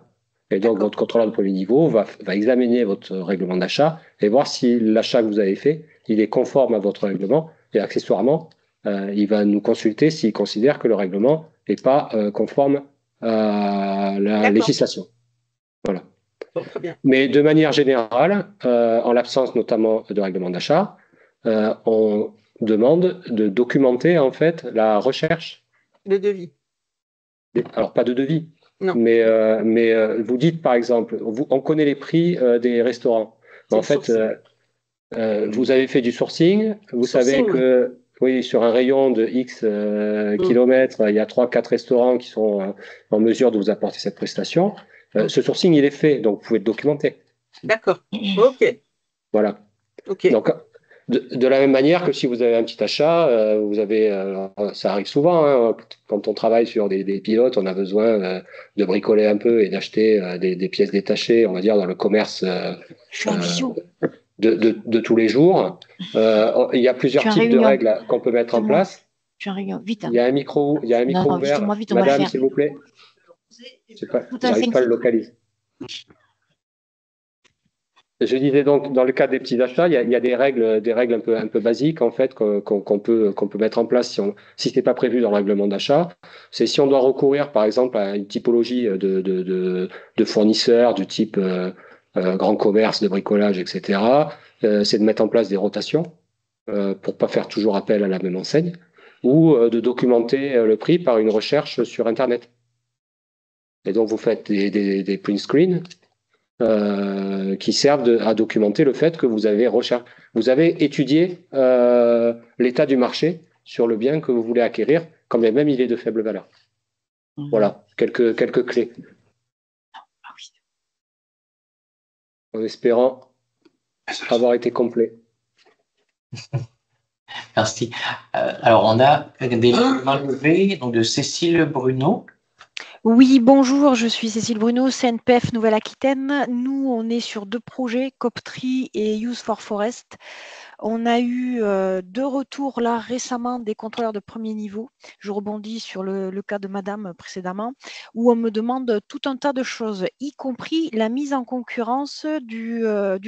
Et donc, votre contrôleur de premier niveau va examiner votre règlement d'achat et voir si l'achat que vous avez fait, il est conforme à votre règlement. Et accessoirement, il va nous consulter s'il considère que le règlement n'est pas conforme à la législation. Voilà. Bon, très bien. Mais de manière générale, en l'absence notamment de règlement d'achat, on demande de documenter en fait la recherche. De devis. Alors, pas de devis. Non. Mais vous dites, par exemple, on connaît les prix des restaurants. En fait, vous avez fait du sourcing. Vous savez que oui, sur un rayon de X kilomètres, il y a 3-4 restaurants qui sont en mesure de vous apporter cette prestation. Ce sourcing, il est fait, donc vous pouvez le documenter. D'accord. OK. Voilà. OK. Donc, de la même manière que si vous avez un petit achat, vous avez, ça arrive souvent, hein, quand on travaille sur des pilotes, on a besoin de bricoler un peu et d'acheter des pièces détachées, on va dire, dans le commerce de tous les jours. Il y a plusieurs types de règles qu'on peut mettre en place. Vite. Il y a un micro ouvert. Madame, s'il vous plaît. J'arrive pas à le localiser. Je disais donc, dans le cas des petits achats, il y a des règles un peu basiques en fait qu'on peut mettre en place si ce n'est pas prévu dans le règlement d'achat. C'est si on doit recourir par exemple à une typologie de fournisseurs du type grand commerce, de bricolage, etc. C'est de mettre en place des rotations pour pas faire toujours appel à la même enseigne ou de documenter le prix par une recherche sur Internet. Et donc vous faites des print screens qui servent à documenter le fait que vous avez étudié l'état du marché sur le bien que vous voulez acquérir, quand bien même il est de faible valeur. Voilà, quelques clés. En espérant avoir été complet. Merci. Alors, on a des mains levées donc de Cécile Bruno. Oui, bonjour, je suis Cécile Bruno, CNPF Nouvelle-Aquitaine. Nous, on est sur 2 projets, Coptree et Use for Forest. On a eu 2 retours là récemment des contrôleurs de premier niveau. Je rebondis sur le cas de madame précédemment, où on me demande tout un tas de choses, y compris la mise en concurrence du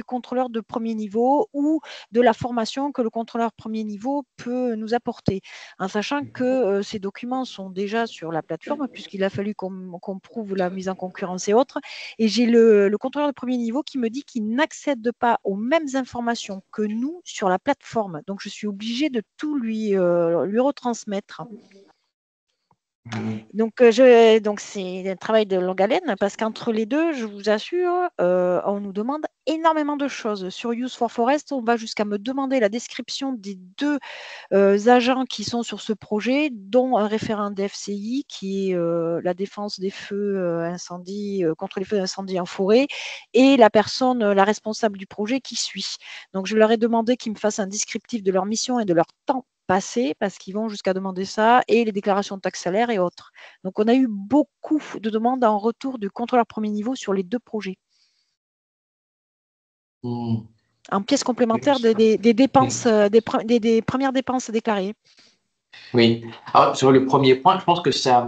contrôleur de premier niveau ou de la formation que le contrôleur premier niveau peut nous apporter, en sachant que ces documents sont déjà sur la plateforme, puisqu'il a fallu qu'on prouve la mise en concurrence et autres. Et j'ai le contrôleur de premier niveau qui me dit qu'il n'accède pas aux mêmes informations que nous sur la plateforme. Donc, je suis obligée de tout lui retransmettre. Donc, c'est un travail de longue haleine parce qu'entre les deux, je vous assure, on nous demande énormément de choses. Sur Use for Forest, on va jusqu'à me demander la description des 2 agents qui sont sur ce projet, dont un référent DFCI qui est la défense des feux incendie, contre les feux d'incendie en forêt, et la personne, la responsable du projet qui suit. Donc, je leur ai demandé qu'ils me fassent un descriptif de leur mission et de leur temps passé, parce qu'ils vont jusqu'à demander ça, et les déclarations de taxes salaires et autres. Donc, on a eu beaucoup de demandes en retour du contrôleur premier niveau sur les 2 projets. En pièces complémentaires des dépenses, des premières dépenses déclarées. Oui. Alors, sur le premier point, je pense que ça,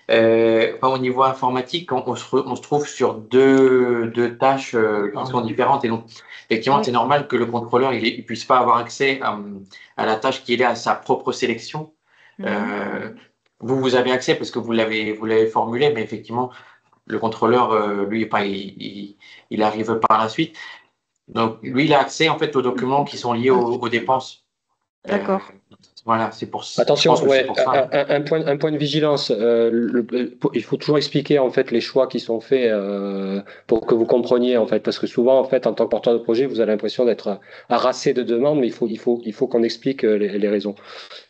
au niveau informatique, on se trouve sur deux tâches qui sont différentes. Et donc, effectivement, c'est normal que le contrôleur il puisse pas avoir accès à la tâche qui est à sa propre sélection. Vous avez accès parce que vous l'avez formulé, mais effectivement, le contrôleur, lui, il arrive par la suite. Donc, lui, il a accès en fait aux documents qui sont liés aux dépenses. D'accord. Voilà, c'est pour ça. Attention, c'est pour ça. un point de vigilance. Il faut toujours expliquer en fait les choix qui sont faits pour que vous compreniez en fait, parce que souvent en fait, en tant que porteur de projet, vous avez l'impression d'être harassé de demandes, mais il faut qu'on explique les raisons.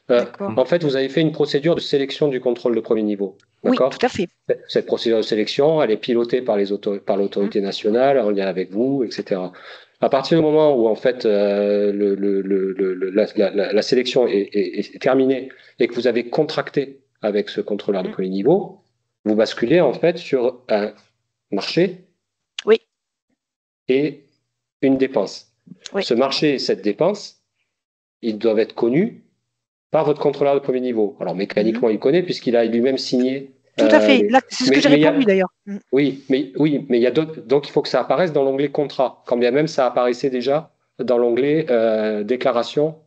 En fait, vous avez fait une procédure de sélection du contrôle de premier niveau. Oui, tout à fait. Cette procédure de sélection, elle est pilotée par l'autorité nationale en lien avec vous, etc. À partir du moment où en fait la sélection est terminée et que vous avez contracté avec ce contrôleur de premier niveau, vous basculez en fait sur un marché et une dépense. Ce marché et cette dépense, ils doivent être connus par votre contrôleur de premier niveau. Alors mécaniquement, il connaît puisqu'il a lui-même signé. Tout à fait. C'est ce que j'ai répondu d'ailleurs. Oui, mais il y a d'autres. Donc il faut que ça apparaisse dans l'onglet contrat, quand bien même ça apparaissait déjà dans l'onglet déclaration,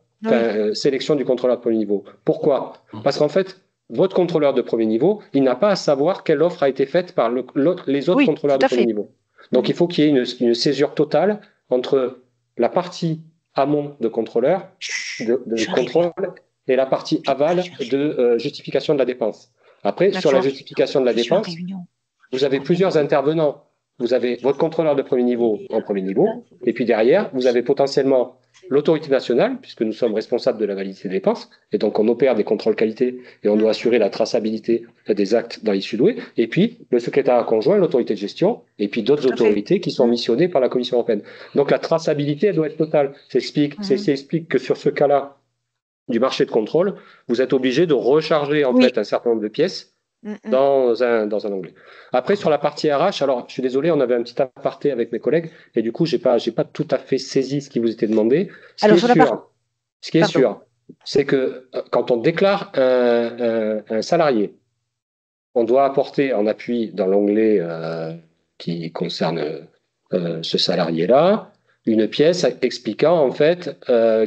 sélection du contrôleur de premier niveau. Pourquoi? Parce qu'en fait, votre contrôleur de premier niveau, il n'a pas à savoir quelle offre a été faite par les autres contrôleurs de premier niveau. Donc il faut qu'il y ait une césure totale entre la partie amont de contrôleur, de contrôle, et la partie aval de justification de la dépense. Après, sur la justification de la dépense, vous avez plusieurs intervenants. Vous avez votre contrôleur de premier niveau en premier niveau, et puis derrière, vous avez potentiellement l'autorité nationale, puisque nous sommes responsables de la validité des dépenses, et donc on opère des contrôles qualité, et on doit assurer la traçabilité des actes dans l'issue douée, et puis le secrétariat conjoint, l'autorité de gestion, et puis d'autres autorités qui sont missionnées par la Commission européenne. Donc la traçabilité, elle doit être totale. Ça explique que sur ce cas-là, du marché de contrôle, vous êtes obligé de recharger en fait un certain nombre de pièces dans un onglet. Après, sur la partie RH, alors je suis désolé, on avait un petit aparté avec mes collègues et du coup, j'ai pas tout à fait saisi ce qui vous était demandé. Ce qui est sûr, c'est que quand on déclare un salarié, on doit apporter en appui dans l'onglet qui concerne ce salarié-là une pièce expliquant en fait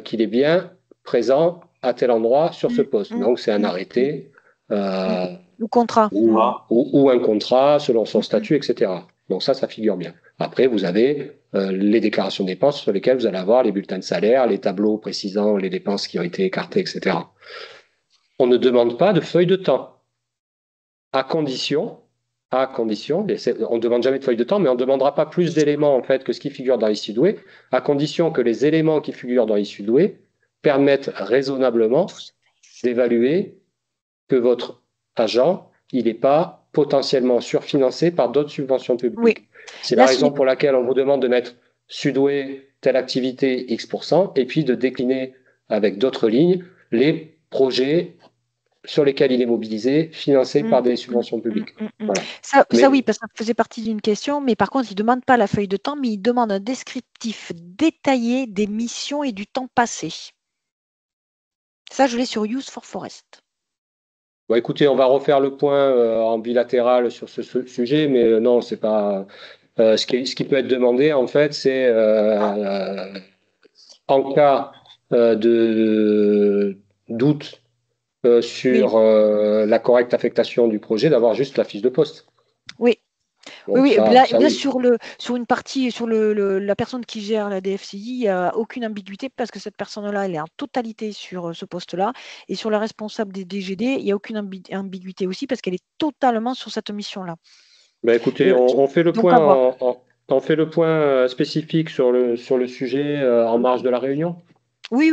qu'il est bien présent à tel endroit sur ce poste. Donc, c'est un arrêté ou contrat ou un contrat selon son statut, etc. Donc, ça figure bien. Après, vous avez les déclarations de dépenses sur lesquelles vous allez avoir les bulletins de salaire, les tableaux précisant les dépenses qui ont été écartées, etc. On ne demande pas de feuille de temps, à condition, on ne demande jamais de feuille de temps, mais on ne demandera pas plus d'éléments en fait que ce qui figure dans l'issue douée, à condition que les éléments qui figurent dans l'issue douée permettent raisonnablement d'évaluer que votre agent, il n'est pas potentiellement surfinancé par d'autres subventions publiques. C'est la raison pour laquelle on vous demande de mettre Sudoué, telle activité, X%, et puis de décliner avec d'autres lignes les projets sur lesquels il est mobilisé, financés par des subventions publiques. Voilà. Ça oui, parce que ça faisait partie d'une question, mais par contre, il ne demande pas la feuille de temps, mais il demande un descriptif détaillé des missions et du temps passé. Ça, je l'ai sur Use for Forest. Bon, écoutez, on va refaire le point en bilatéral sur ce sujet, mais non, c'est pas. Ce qui peut être demandé, en fait, c'est en cas de doute sur la correcte affectation du projet, d'avoir juste la fiche de poste. Oui. Donc, oui, ça, là, oui. sur une partie, sur la personne qui gère la DFCI, il n'y a aucune ambiguïté parce que cette personne-là, elle est en totalité sur ce poste-là. Et sur la responsable des DGD, il n'y a aucune ambiguïté aussi parce qu'elle est totalement sur cette mission-là. Ben, écoutez, on fait le point on fait le point spécifique sur le sujet en marge de la réunion. Oui,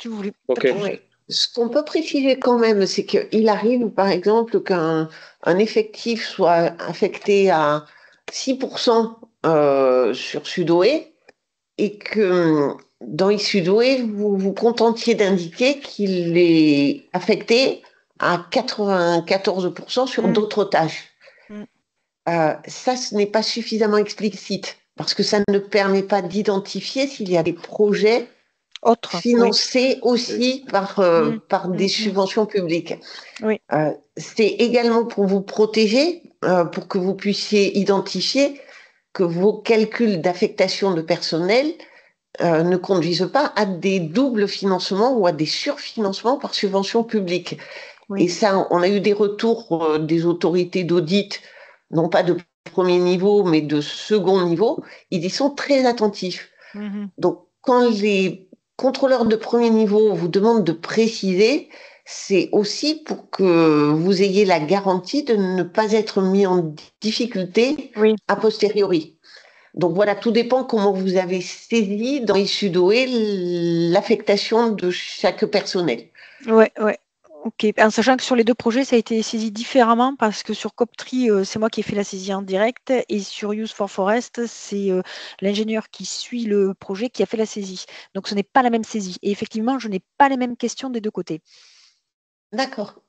si vous voulez. Ok. Oui. Ce qu'on peut préciser quand même, c'est qu'il arrive, par exemple, qu'un effectif soit affecté à 6% sur Sudoué et que dans Sudoué, vous vous contentiez d'indiquer qu'il est affecté à 94% sur d'autres tâches. Ça, ce n'est pas suffisamment explicite parce que ça ne permet pas d'identifier s'il y a des projets financés aussi par des subventions publiques. Oui. C'est également pour vous protéger, pour que vous puissiez identifier que vos calculs d'affectation de personnel ne conduisent pas à des doubles financements ou à des surfinancements par subvention publique. Oui. Et ça, on a eu des retours des autorités d'audit, non pas de premier niveau, mais de second niveau. Ils y sont très attentifs. Donc, quand les contrôleurs de premier niveau vous demandent de préciser, c'est aussi pour que vous ayez la garantie de ne pas être mis en difficulté a posteriori. Donc voilà, tout dépend comment vous avez saisi dans les SUDOE l'affectation de chaque personnel. Ouais. Ok. En sachant que sur les deux projets, ça a été saisi différemment parce que sur Coptree, c'est moi qui ai fait la saisie en direct et sur Use for Forest, c'est l'ingénieur qui suit le projet qui a fait la saisie. Donc ce n'est pas la même saisie. Et effectivement, je n'ai pas les mêmes questions des deux côtés. D'accord.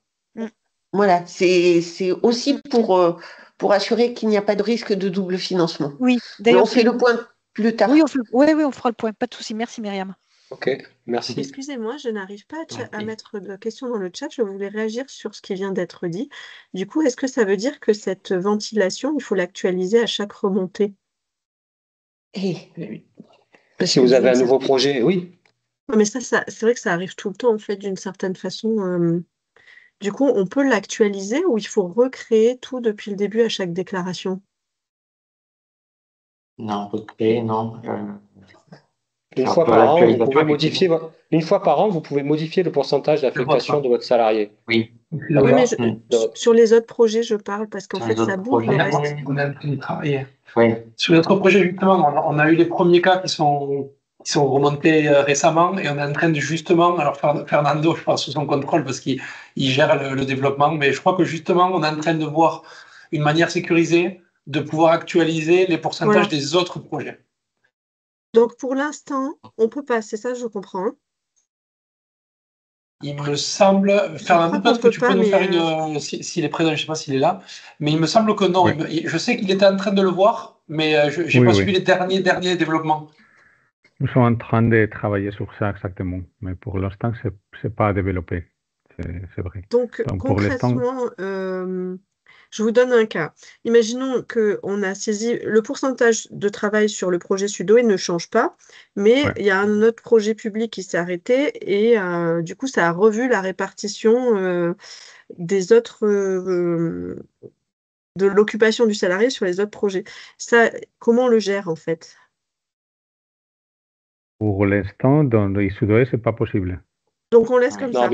Voilà, c'est aussi pour assurer qu'il n'y a pas de risque de double financement. Oui, d'ailleurs. On fait le point plus tard. Oui, on fera le point. Pas de souci. Merci, Myriam. Ok, merci. Excusez-moi, je n'arrive pas à mettre de questions dans le chat. Je voulais réagir sur ce qui vient d'être dit. Du coup, est-ce que ça veut dire que cette ventilation, il faut l'actualiser à chaque remontée? Si vous avez un nouveau projet, oui. Mais ça, c'est vrai que ça arrive tout le temps, en fait, d'une certaine façon. Du coup, on peut l'actualiser ou il faut recréer tout depuis le début à chaque déclaration? Non, recréer, non. Une fois par an, vous pouvez modifier. Une fois par an, vous pouvez modifier le pourcentage d'affectation de votre salarié. Oui. Oui, mais sur les autres projets, je parle parce qu'en fait, ça bouge. On est en train de travailler. Oui. Sur les autres projets, justement, on a eu les premiers cas qui sont remontés récemment et on est en train de justement, alors Fernando, je pense, sous son contrôle parce qu'il gère le développement, mais je crois que justement, on est en train de voir une manière sécurisée de pouvoir actualiser les pourcentages des autres projets. Donc, pour l'instant, on peut pas, c'est ça, je comprends. Il me semble, Fernando, peut-être que tu peux nous faire une, s'il est présent, je ne sais pas s'il est là, mais il me semble que non. Je sais qu'il était en train de le voir, mais je n'ai pas suivi les derniers développements. Nous sommes en train de travailler sur ça exactement, mais pour l'instant, ce n'est pas développé, c'est vrai. Donc concrètement, je vous donne un cas. Imaginons qu'on a saisi le pourcentage de travail sur le projet SUDOE ne change pas, mais il y a un autre projet public qui s'est arrêté et du coup, ça a revu la répartition des autres de l'occupation du salarié sur les autres projets. Ça, comment on le gère en fait? Pour l'instant, dans le SUDOE, ce n'est pas possible. Donc on laisse comme ça.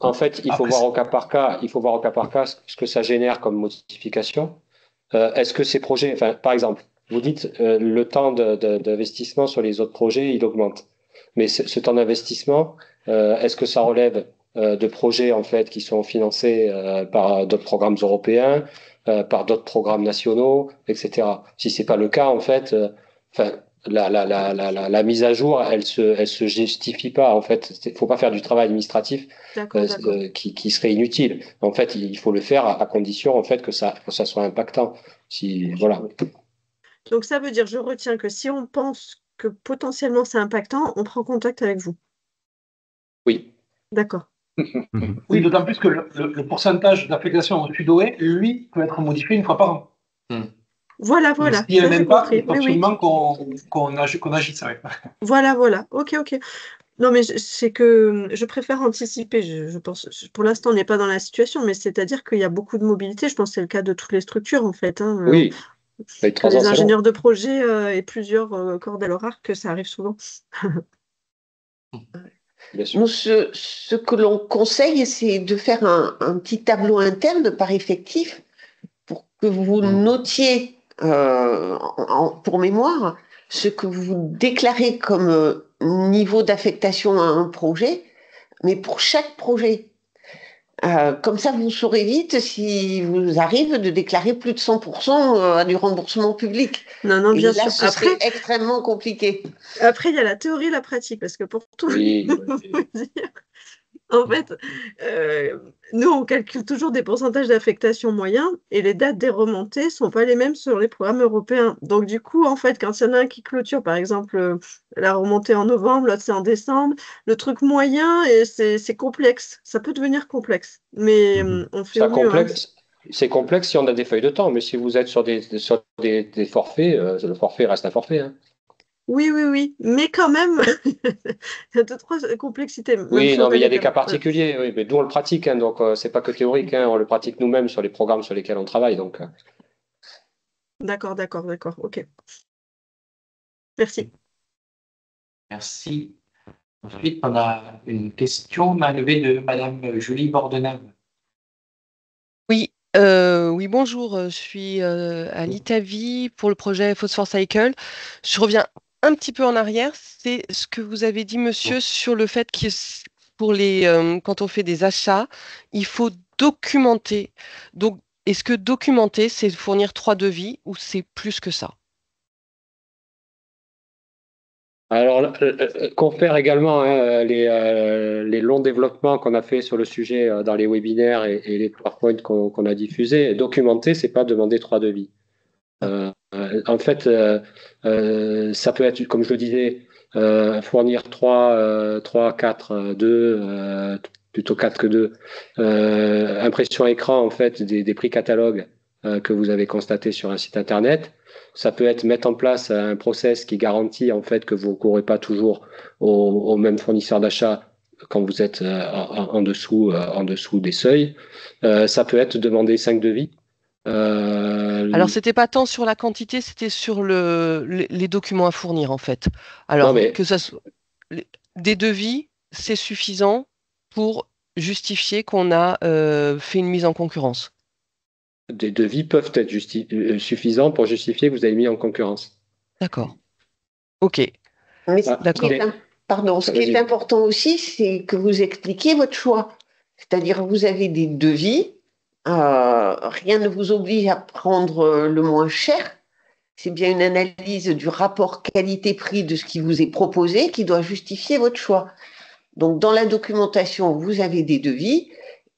En fait, il faut voir au cas par cas. Il faut voir au cas par cas ce que ça génère comme modification. Est-ce que ces projets, enfin, par exemple, vous dites le temps d'investissement sur les autres projets, il augmente. Mais ce temps d'investissement, est-ce que ça relève de projets en fait qui sont financés par d'autres programmes européens, par d'autres programmes nationaux, etc. Si c'est pas le cas, en fait, la mise à jour, elle se justifie pas en fait. Il faut pas faire du travail administratif qui serait inutile. En fait, il faut le faire à condition en fait que ça soit impactant. Voilà. Donc ça veut dire, je retiens que si on pense que potentiellement c'est impactant, on prend contact avec vous. Oui. D'accord. Oui, d'autant plus que le pourcentage d'affectation au SUDOE, lui, peut être modifié une fois par an. Voilà. S'il n'y a même pas, il faut absolument qu'on agisse avec. Voilà. Ok. Non, mais c'est que je préfère anticiper. Je pense, pour l'instant, on n'est pas dans la situation, mais c'est-à-dire qu'il y a beaucoup de mobilité. Je pense que c'est le cas de toutes les structures, en fait. Oui. Les ingénieurs de projet et plusieurs cordes à leur arc, ça arrive souvent. Nous, ce que l'on conseille, c'est de faire un petit tableau interne par effectif pour que vous notiez pour mémoire ce que vous déclarez comme niveau d'affectation à un projet, mais pour chaque projet. Comme ça, vous saurez vite si vous arrive de déclarer plus de 100% à du remboursement public. Non, bien sûr. Ce serait extrêmement compliqué. Après, il y a la théorie et la pratique, parce que pour tout dire, En fait, nous, on calcule toujours des pourcentages d'affectation moyens et les dates des remontées ne sont pas les mêmes sur les programmes européens. Donc, du coup, en fait, quand il y en a un qui clôture, par exemple, la remontée en novembre, l'autre c'est en décembre, le truc moyen, c'est complexe. Ça peut devenir complexe. Mais on fait au mieux. C'est complexe si on a des feuilles de temps, mais si vous êtes sur des forfaits, le forfait reste un forfait. Hein. Oui, mais quand même, il y a deux, trois complexités. Oui, non, mais il y a des cas particuliers, oui, mais nous on le pratique, hein, donc c'est pas que théorique, hein, on le pratique nous-mêmes sur les programmes sur lesquels on travaille. Donc. D'accord, ok. Merci. Merci. Ensuite, on a une question main levée de Madame Julie Bordenave. Oui, bonjour, je suis à l'Italie pour le projet Phosphore Cycle. Je reviens un petit peu en arrière, c'est ce que vous avez dit, monsieur, sur le fait que quand on fait des achats, il faut documenter. Donc, est-ce que documenter, c'est fournir 3 devis ou c'est plus que ça? Alors, confère également hein, les longs développements qu'on a fait sur le sujet dans les webinaires et les PowerPoint qu'on a diffusés. Documenter, c'est pas demander 3 devis. En fait, ça peut être, comme je le disais, fournir 3, 4, 2, plutôt 4 que 2, impression écran en fait des prix catalogues que vous avez constatés sur un site internet. Ça peut être mettre en place un process qui garantit en fait que vous ne courez pas toujours au même fournisseur d'achat quand vous êtes en dessous des seuils. Ça peut être demander 5 devis. Alors, c'était pas tant sur la quantité, c'était sur les documents à fournir, en fait. Alors, que ça soit des devis, c'est suffisant pour justifier qu'on a fait une mise en concurrence. Des devis peuvent être suffisants pour justifier que vous avez mis en concurrence. D'accord. OK. Mais ce qui est important aussi, c'est que vous expliquiez votre choix. C'est-à-dire que vous avez des devis, rien ne vous oblige à prendre le moins cher. C'est bien une analyse du rapport qualité-prix de ce qui vous est proposé qui doit justifier votre choix. Donc, dans la documentation, vous avez des devis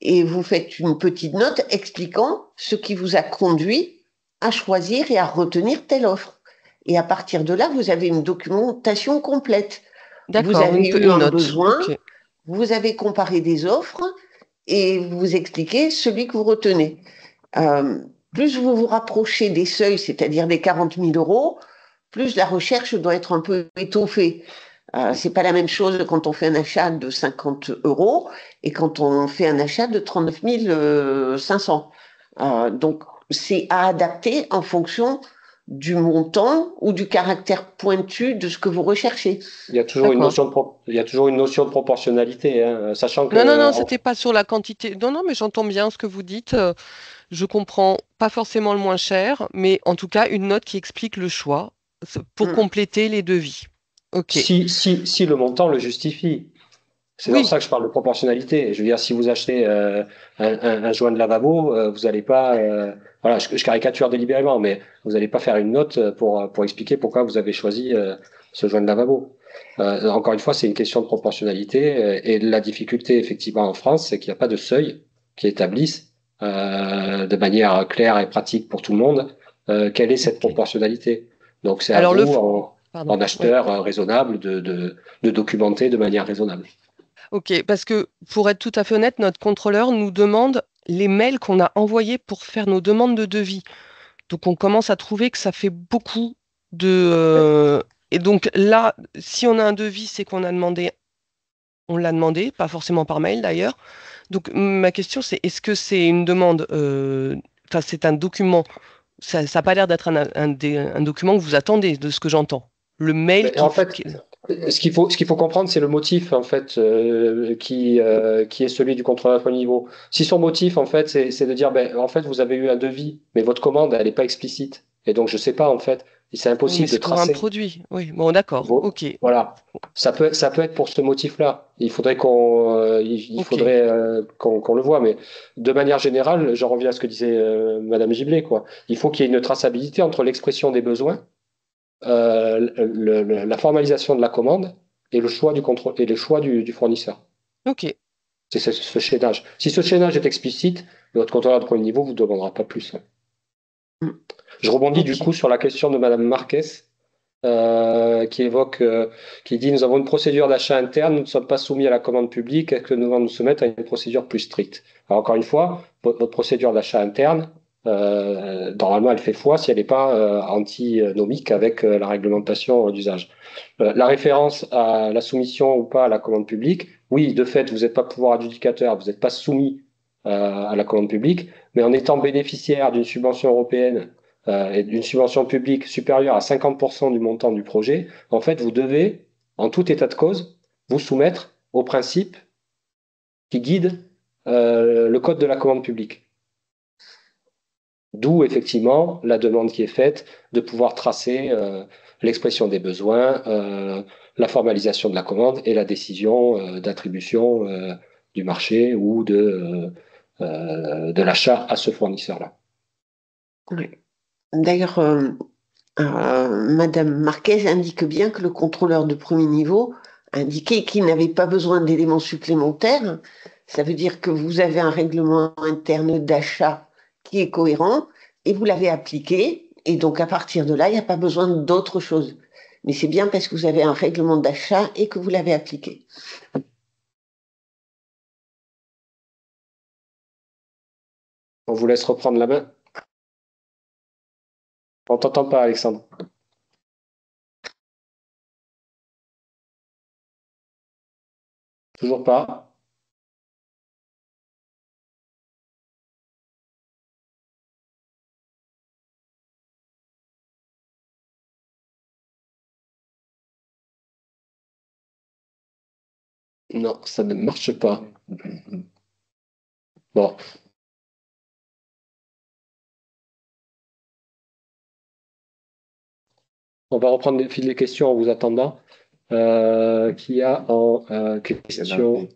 et vous faites une petite note expliquant ce qui vous a conduit à choisir et à retenir telle offre. Et à partir de là, vous avez une documentation complète. Vous avez eu un besoin, vous avez comparé des offres et vous expliquez celui que vous retenez. Plus vous vous rapprochez des seuils, c'est-à-dire des 40 000 €, plus la recherche doit être un peu étoffée. C'est pas la même chose quand on fait un achat de 50 € et quand on fait un achat de 39 500. Donc, c'est à adapter en fonction du montant ou du caractère pointu de ce que vous recherchez. Il y a toujours une notion de proportionnalité, hein, sachant que... Non, c'était pas sur la quantité. Non, mais j'entends bien ce que vous dites. Je comprends pas forcément le moins cher, mais en tout cas, une note qui explique le choix pour compléter les devis. Okay. Si le montant le justifie. C'est dans ça que je parle de proportionnalité. Je veux dire, si vous achetez un joint de lavabo, vous n'allez pas... voilà, je caricature délibérément, mais vous n'allez pas faire une note pour expliquer pourquoi vous avez choisi ce joint de lavabo. Encore une fois, c'est une question de proportionnalité. Et la difficulté, effectivement, en France, c'est qu'il n'y a pas de seuil qui établisse de manière claire et pratique pour tout le monde quelle est cette proportionnalité. Donc, c'est à vous, en acheteur raisonnable, de documenter de manière raisonnable. Ok, parce que pour être tout à fait honnête, notre contrôleur nous demande les mails qu'on a envoyés pour faire nos demandes de devis. Donc, on commence à trouver que ça fait beaucoup de... Et donc là, si on a un devis, c'est qu'on l'a demandé, pas forcément par mail d'ailleurs. Donc, ma question, c'est est-ce que c'est une demande... Enfin, c'est un document... Ça n'a pas l'air d'être un document que vous attendez, de ce que j'entends. Le mail... En fait, ce qu'il faut comprendre, c'est le motif en fait qui est celui du contrôleur de premier niveau. Si son motif en fait, c'est de dire, en fait, vous avez eu un devis, mais votre commande, elle n'est pas explicite, et donc je sais pas en fait, c'est impossible de tracer. C'est pour un produit, oui. Bon, d'accord. Ok. Voilà. Ça peut être pour ce motif-là. Il faudrait qu'on le voit, mais de manière générale, j'en reviens à ce que disait Madame Giblet, quoi. Il faut qu'il y ait une traçabilité entre l'expression des besoins, la formalisation de la commande et le choix du contrôle et le choix du fournisseur. Ok. C'est ce chaînage. Si ce chaînage est explicite, votre contrôleur de premier niveau ne vous demandera pas plus. Je rebondis du coup sur la question de Madame Marquez, qui dit: nous avons une procédure d'achat interne, nous ne sommes pas soumis à la commande publique, est-ce que nous allons nous soumettre à une procédure plus stricte? Alors encore une fois, votre procédure d'achat interne, normalement elle fait foi si elle n'est pas antinomique avec la réglementation d'usage. La référence à la soumission ou pas à la commande publique, oui, de fait, vous n'êtes pas pouvoir adjudicateur, vous n'êtes pas soumis à la commande publique, mais en étant bénéficiaire d'une subvention européenne et d'une subvention publique supérieure à 50% du montant du projet, en fait, vous devez, en tout état de cause, vous soumettre aux principes qui guident le code de la commande publique. D'où, effectivement, la demande qui est faite de pouvoir tracer l'expression des besoins, la formalisation de la commande et la décision d'attribution du marché ou de l'achat à ce fournisseur-là. Oui. D'ailleurs, Madame Marquez indique bien que le contrôleur de premier niveau indiquait qu'il n'avait pas besoin d'éléments supplémentaires. Ça veut dire que vous avez un règlement interne d'achat qui est cohérent et vous l'avez appliqué. Et donc, à partir de là, il n'y a pas besoin d'autre chose. Mais c'est bien parce que vous avez un règlement d'achat et que vous l'avez appliqué. On vous laisse reprendre la main. On t'entend pas, Alexandre. Toujours pas. Non, ça ne marche pas. Bon. On va reprendre le fil des questions en vous attendant. Qui a en question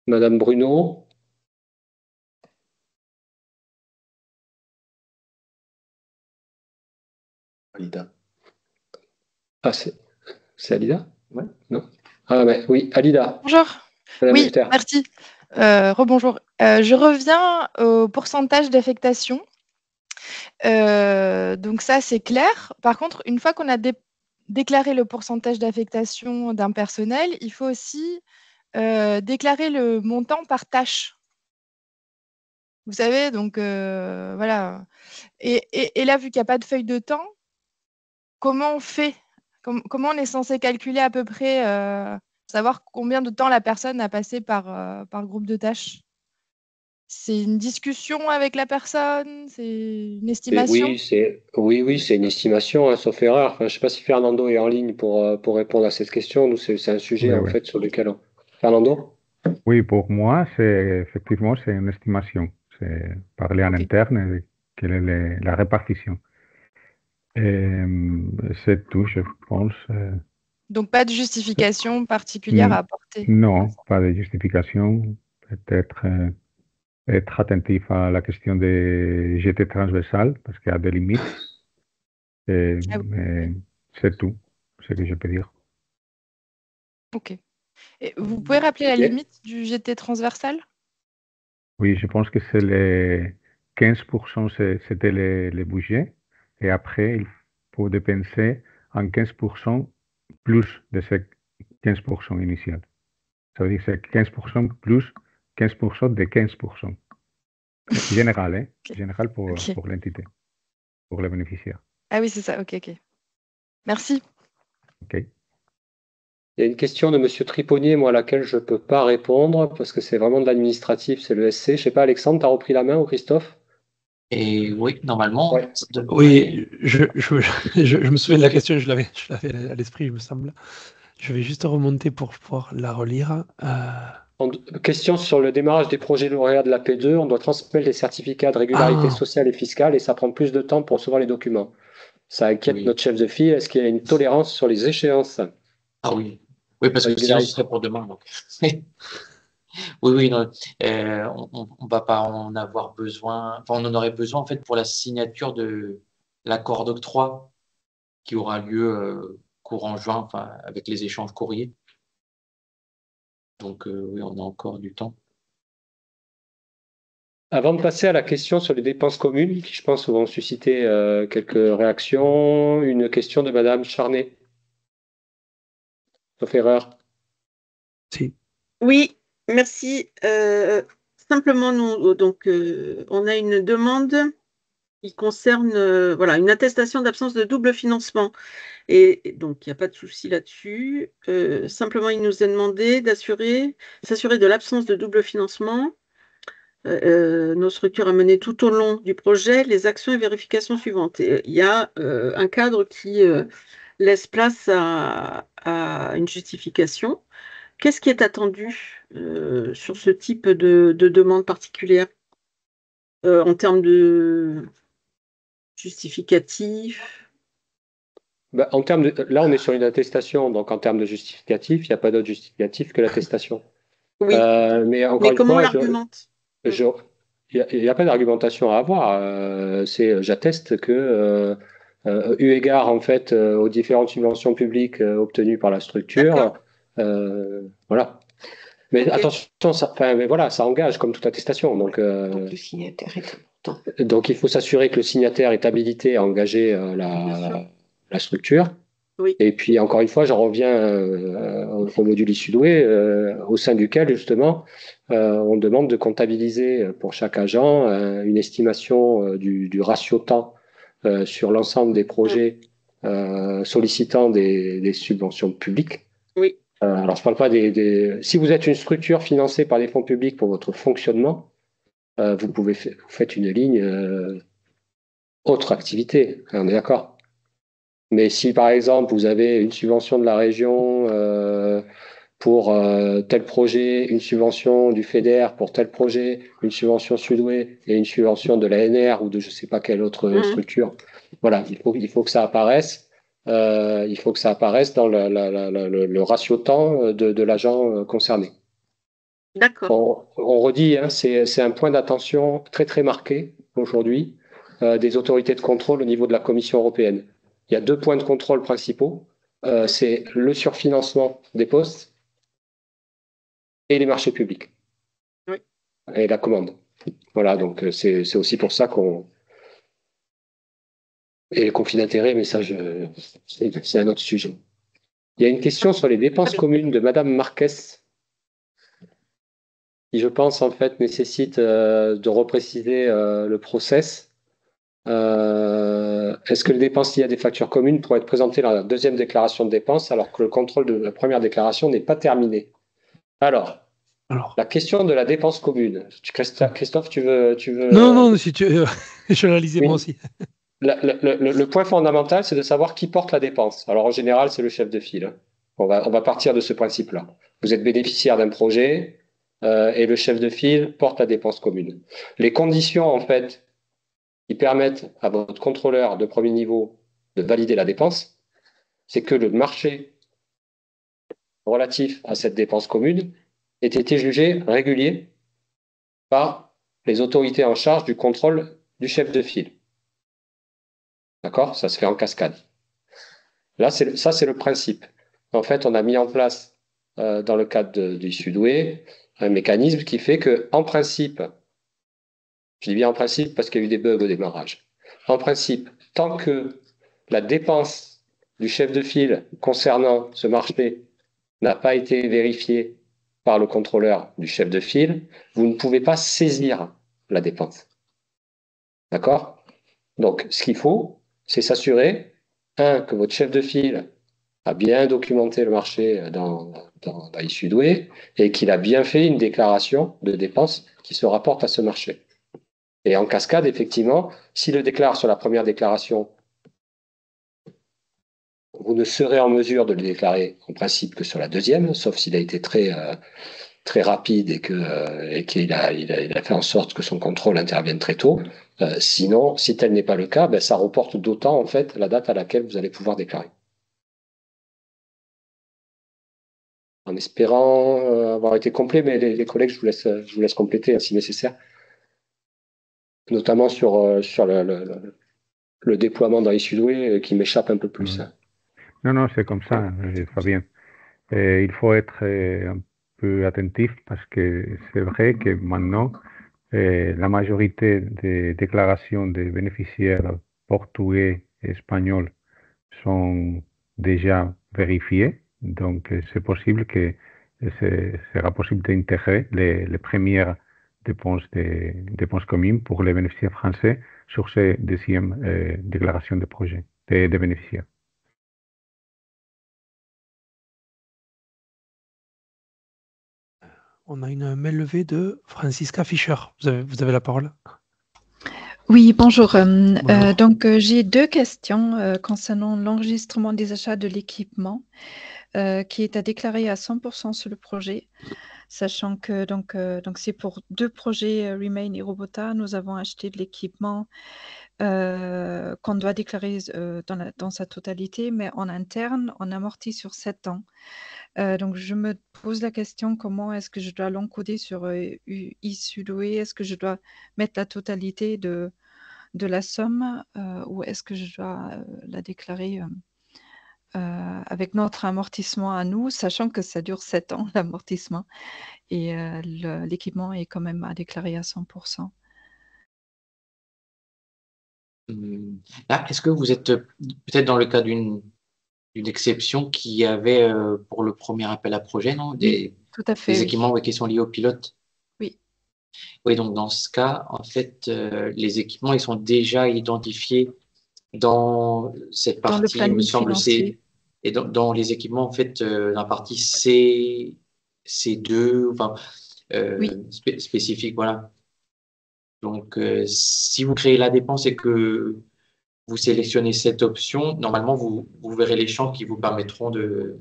Madame Bruno. Alida. Ah, c'est Alida? Ouais. Non. Ah, mais oui, Alida. Bonjour. Madame Oui, Lefter. merci. Rebonjour. Je reviens au pourcentage d'affectation. Donc ça, c'est clair. Par contre, une fois qu'on a déclaré le pourcentage d'affectation d'un personnel, il faut aussi déclarer le montant par tâche. Vous savez, donc voilà. Et là, vu qu'il n'y a pas de feuille de temps, comment on fait? Comment on est censé calculer à peu près, savoir combien de temps la personne a passé par groupe de tâches? C'est une discussion avec la personne? C'est une estimation? Oui, c'est une estimation, hein, sauf erreur. Enfin, je ne sais pas si Fernando est en ligne pour répondre à cette question. Nous, c'est un sujet Oui, en oui. fait sur lequel Fernando? Oui, pour moi, effectivement, c'est une estimation. C'est parler en interne et quelle est la répartition. Et c'est tout, je pense. Donc pas de justification particulière à apporter? Non, pas de justification. Peut-être être attentif à la question des GT transversales, parce qu'il y a des limites. Mais c'est tout, ce que je peux dire. Ok. Et vous pouvez rappeler la limite du GT transversal? Oui, je pense que c'est les 15%, c'était les budgets. Et après, il faut dépenser en 15% plus de ces 15% initial. Ça veut dire que c'est 15% plus 15% de 15%. Général, hein? Général pour l'entité, pour les bénéficiaires. Ah oui, c'est ça. Ok. Merci. Ok. Il y a une question de Monsieur Triponnier, moi, à laquelle je ne peux pas répondre, parce que c'est vraiment de l'administratif, c'est le SC. Je ne sais pas, Alexandre, tu as repris la main ou Christophe? Et oui, normalement. Ouais. Oui, je me souviens de la question, je l'avais à l'esprit, il me semble. Je vais juste remonter pour pouvoir la relire. Question sur le démarrage des projets lauréats de la P2. On doit transmettre les certificats de régularité sociale et fiscale et ça prend plus de temps pour recevoir les documents. Ça inquiète notre chef de file. Est-ce qu'il y a une tolérance sur les échéances? Ah oui. Oui, parce que sinon, ce serait pour demain. Donc. Oui, non, on va pas en avoir besoin. Enfin, on en aurait besoin en fait pour la signature de l'accord d'octroi qui aura lieu courant juin, enfin, avec les échanges courriers. Donc, oui, on a encore du temps. Avant de passer à la question sur les dépenses communes, qui je pense vont susciter quelques réactions, une question de Madame Charnet. Sauf erreur. Si. Oui, merci. Simplement, nous, donc, on a une demande qui concerne voilà, une attestation d'absence de double financement. Et donc, il n'y a pas de souci là-dessus. Simplement, il nous est demandé s'assurer de l'absence de double financement. Nos structures à mener tout au long du projet les actions et vérifications suivantes. Et, il y a un cadre qui laisse place à une justification. Qu'est-ce qui est attendu sur ce type de demande particulière en termes de justificatif? Là, on est sur une attestation, donc en termes de justificatif, il n'y a pas d'autre justificatif que l'attestation. Oui. Mais encore une comment on fois, l'argumente? il n'y a pas d'argumentation à avoir. J'atteste que, eu égard en fait aux différentes subventions publiques obtenues par la structure, voilà. Mais attention, ça engage comme toute attestation. Donc, le signataire est important. Donc, il faut s'assurer que le signataire est habilité à engager la structure. Oui. Et puis, encore une fois, j'en reviens au module Sudway, au sein duquel, justement, on demande de comptabiliser pour chaque agent une estimation du ratio temps sur l'ensemble des projets sollicitant des subventions publiques. Oui. Alors, je parle pas Si vous êtes une structure financée par des fonds publics pour votre fonctionnement, vous faites une ligne autre activité, on est d'accord. Mais si, par exemple, vous avez une subvention de la région pour tel projet, une subvention du FEDER pour tel projet, une subvention Sudway et une subvention de l'ANR ou de je ne sais pas quelle autre structure, voilà, il faut que ça apparaisse. Il faut que ça apparaisse dans le ratio temps de l'agent concerné. D'accord. On redit, hein, c'est un point d'attention très très marqué aujourd'hui des autorités de contrôle au niveau de la Commission européenne. Il y a 2 points de contrôle principaux. C'est le surfinancement des postes et les marchés publics. Oui. Et la commande. Voilà, donc c'est aussi pour ça qu'on... Et les conflits d'intérêts, mais ça, c'est un autre sujet. Il y a une question sur les dépenses communes de Madame Marquez, qui, je pense, en fait, nécessite de repréciser le process. Est-ce que les dépenses liées à des factures communes pourraient être présentées dans la deuxième déclaration de dépenses alors que le contrôle de la première déclaration n'est pas terminé? Alors, la question de la dépense commune. Christophe, tu veux... Non, si tu veux, je la lisais moi aussi. Le point fondamental, c'est de savoir qui porte la dépense. Alors, en général, c'est le chef de file. On va partir de ce principe-là. Vous êtes bénéficiaire d'un projet et le chef de file porte la dépense commune. Les conditions, en fait, qui permettent à votre contrôleur de premier niveau de valider la dépense, c'est que le marché relatif à cette dépense commune ait été jugé régulier par les autorités en charge du contrôle du chef de file. D'accord? Ça se fait en cascade. Là, ça, c'est le principe. En fait, on a mis en place, dans le cadre du Sudway, un mécanisme qui fait que, en principe, je dis bien en principe parce qu'il y a eu des bugs au démarrage. En principe, tant que la dépense du chef de file concernant ce marché n'a pas été vérifiée par le contrôleur du chef de file, vous ne pouvez pas saisir la dépense. D'accord? Donc, ce qu'il faut, c'est s'assurer, que votre chef de file a bien documenté le marché dans Sudway et qu'il a bien fait une déclaration de dépenses qui se rapporte à ce marché. Et en cascade, effectivement, s'il le déclare sur la première déclaration, vous ne serez en mesure de le déclarer en principe que sur la deuxième, sauf s'il a été très rapide et qu'il a fait en sorte que son contrôle intervienne très tôt. Sinon, si tel n'est pas le cas, ça reporte d'autant en fait la date à laquelle vous allez pouvoir déclarer. En espérant avoir été complet, mais les collègues, je vous laisse compléter si nécessaire. Notamment sur le déploiement dans les Sudway qui m'échappe un peu plus. Non, c'est comme ça, Fabien. Il faut être peu attentif parce que c'est vrai que maintenant, la majorité des déclarations des bénéficiaires portugais et espagnols sont déjà vérifiées. Donc, c'est possible que ce sera possible d'intégrer les premières dépenses communes pour les bénéficiaires français sur ces deuxièmes déclarations de projet des bénéficiaires. On a une main levée de Francisca Fischer. Vous avez la parole. Oui, bonjour. Donc, j'ai deux questions concernant l'enregistrement des achats de l'équipement qui est à déclarer à 100% sur le projet, sachant que donc c'est pour deux projets Remain et Robota. Nous avons acheté de l'équipement qu'on doit déclarer dans sa totalité, mais en interne, on amortit sur 7 ans. Donc, je me pose la question, comment est-ce que je dois l'encoder sur eSudoe? Est-ce que je dois mettre la totalité de la somme ou est-ce que je dois la déclarer avec notre amortissement à nous, sachant que ça dure 7 ans, l'amortissement, et l'équipement est quand même à déclarer à 100%. Là, est-ce que vous êtes peut-être dans le cas d'une exception qui avait pour le premier appel à projet, non? Oui, tout à fait, des oui. équipements qui sont liés au pilote? Oui. Oui, donc dans ce cas, en fait, les équipements, ils sont déjà identifiés dans cette Dans le partie, il me planning semble, financier. et dans les équipements, en fait, dans la partie C2, enfin, Oui. spécifique, voilà. Donc, si vous créez la dépense et que vous sélectionnez cette option, normalement, vous verrez les champs qui vous permettront de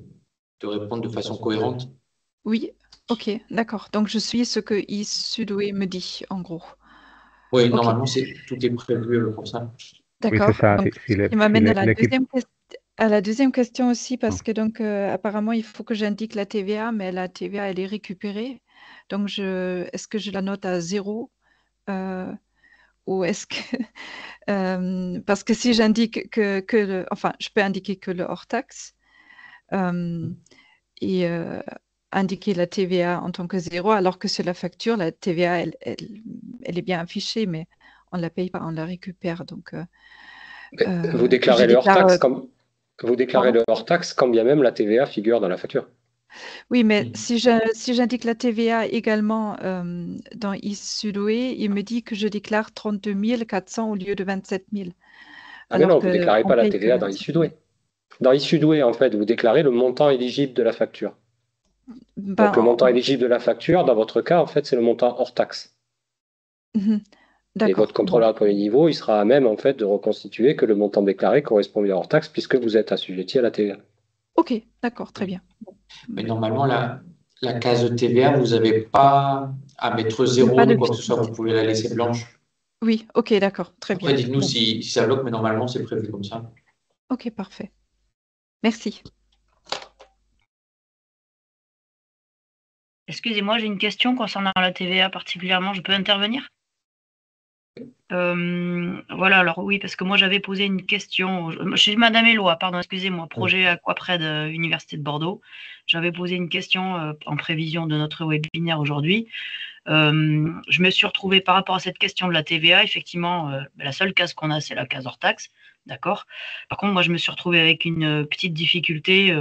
répondre de façon cohérente. Oui, ok, d'accord. Donc, je suis ce que eSudoe me dit, en gros. Oui, Ok. normalement, tout est prévu pour ça. D'accord. Oui, c'est ça. Donc, Si ce qui m'amène l'équipe. à la deuxième question aussi, parce que donc apparemment, il faut que j'indique la TVA, mais la TVA, elle est récupérée. Donc, est-ce que je la note à 0 ou est-ce que parce que si j'indique enfin, je peux indiquer que le hors-taxe et indiquer la TVA en tant que 0, alors que sur la facture, la TVA, elle est bien affichée, mais on ne la paye pas, on la récupère. Donc, vous déclarez le hors-taxe quand bien même la TVA figure dans la facture. Oui, mais si j'indique la TVA également dans eSudoe, il me dit que je déclare 32 400 au lieu de 27 000. Ah mais non, vous ne déclarez pas la TVA dans eSudoe. Dans eSudoe, en fait, vous déclarez le montant éligible de la facture. Donc le montant éligible de la facture, dans votre cas, en fait, c'est le montant hors taxe. Et votre contrôleur de premier niveau, il sera à même, en fait, de reconstituer que le montant déclaré correspond bien hors taxe puisque vous êtes assujetti à la TVA. Ok, d'accord, très bien. Mais normalement, la case de TVA, vous n'avez pas à mettre 0 ou quoi que ce soit, vous pouvez la laisser blanche. Oui, ok, d'accord, très bien. Après, dites-nous si ça bloque, mais normalement, c'est prévu comme ça. Ok, parfait. Merci. Excusez-moi, j'ai une question concernant la TVA particulièrement. Je peux intervenir? Voilà, alors oui, parce que moi j'avais posé une question. Je suis Madame Éloi, pardon, excusez-moi, projet Aquapred Université de Bordeaux. J'avais posé une question en prévision de notre webinaire aujourd'hui. Je me suis retrouvée par rapport à cette question de la TVA. Effectivement, la seule case qu'on a, c'est la case hors taxe. D'accord. Par contre, moi, je me suis retrouvée avec une petite difficulté.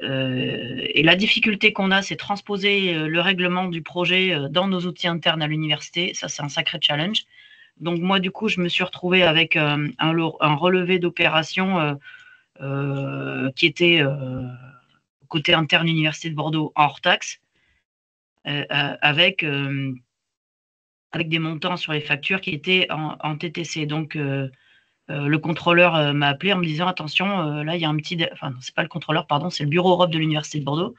Et la difficulté qu'on a, c'est transposer le règlement du projet dans nos outils internes à l'université. Ça, c'est un sacré challenge. Donc, moi, du coup, je me suis retrouvée avec un relevé d'opération qui était côté interne Université de Bordeaux hors taxe, avec des montants sur les factures qui étaient en TTC. Donc, le contrôleur m'a appelé en me disant attention, là il y a un petit, enfin non, c'est pas le contrôleur, pardon, c'est le bureau Europe de l'Université de Bordeaux.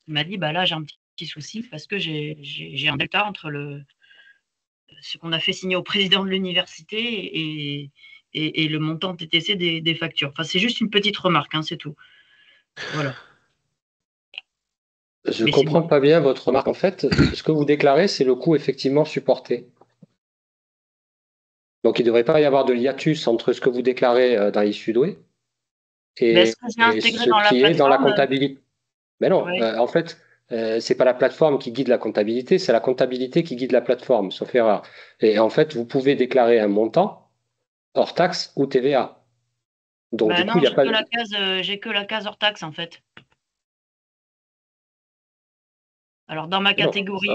Il m'a dit bah là j'ai un petit souci parce que j'ai un delta entre ce qu'on a fait signer au président de l'université et le montant TTC des factures. Enfin c'est juste une petite remarque, hein, c'est tout. Voilà. Je ne comprends pas bien votre remarque. En fait, ce que vous déclarez, c'est le coût effectivement supporté. Donc, il ne devrait pas y avoir de hiatus entre ce que vous déclarez dans eSudoe et ce qui est dans la comptabilité. Mais non, en fait, c'est pas la plateforme qui guide la comptabilité, c'est la comptabilité qui guide la plateforme, sauf erreur. Et en fait, vous pouvez déclarer un montant hors taxe ou TVA. Donc, Bah du coup, non, il n'y a pas j'ai que la case hors taxe en fait. Alors, dans ma catégorie,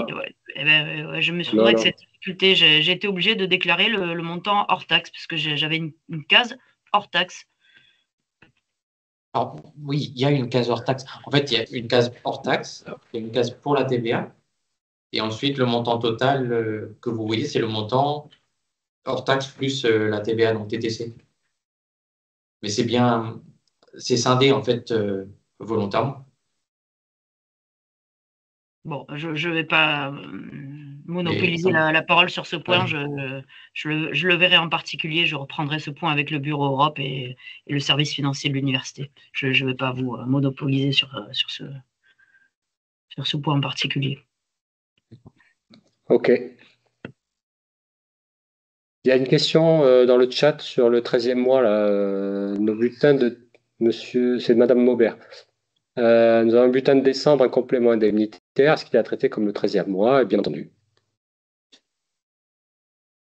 je me suis retrouvée avec cette difficulté. J'ai été obligée de déclarer le montant hors taxe parce que j'avais une case hors taxe. Alors, oui, il y a une case hors taxe. En fait, il y a une case hors taxe, il y a une case pour la TVA, et ensuite, le montant total que vous voyez, c'est le montant hors taxe plus la TVA, donc TTC. Mais c'est scindé, en fait, volontairement. Bon, je ne vais pas monopoliser la parole sur ce point. Ouais. Je le verrai en particulier. Je reprendrai ce point avec le Bureau Europe et le service financier de l'université. Je ne vais pas vous monopoliser sur ce point en particulier. Ok. Il y a une question dans le chat sur le 13e mois, là, nos bulletins de monsieur, c'est Madame Maubert. Nous avons un bulletin de décembre, un complément indemnitaire. Est-ce qu'il est traité comme le 13e mois? Et bien entendu.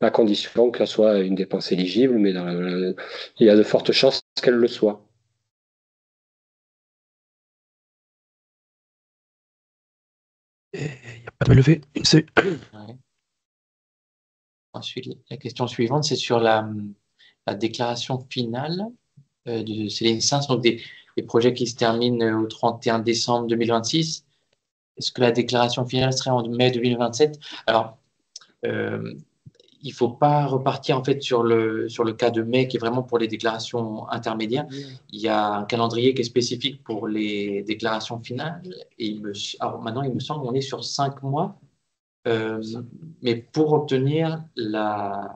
À condition que ça soit une dépense éligible, mais il y a de fortes chances qu'elle le soit. Il n'y a pas de levé. Ouais. Ensuite, la question suivante, c'est sur la déclaration finale de Céline Sins, donc des projets qui se terminent au 31 décembre 2026. Est-ce que la déclaration finale serait en mai 2027? Alors, il ne faut pas repartir en fait sur le cas de mai qui est vraiment pour les déclarations intermédiaires. Il y a un calendrier qui est spécifique pour les déclarations finales. Et alors maintenant, il me semble qu'on est sur 5 mois. Mais pour obtenir la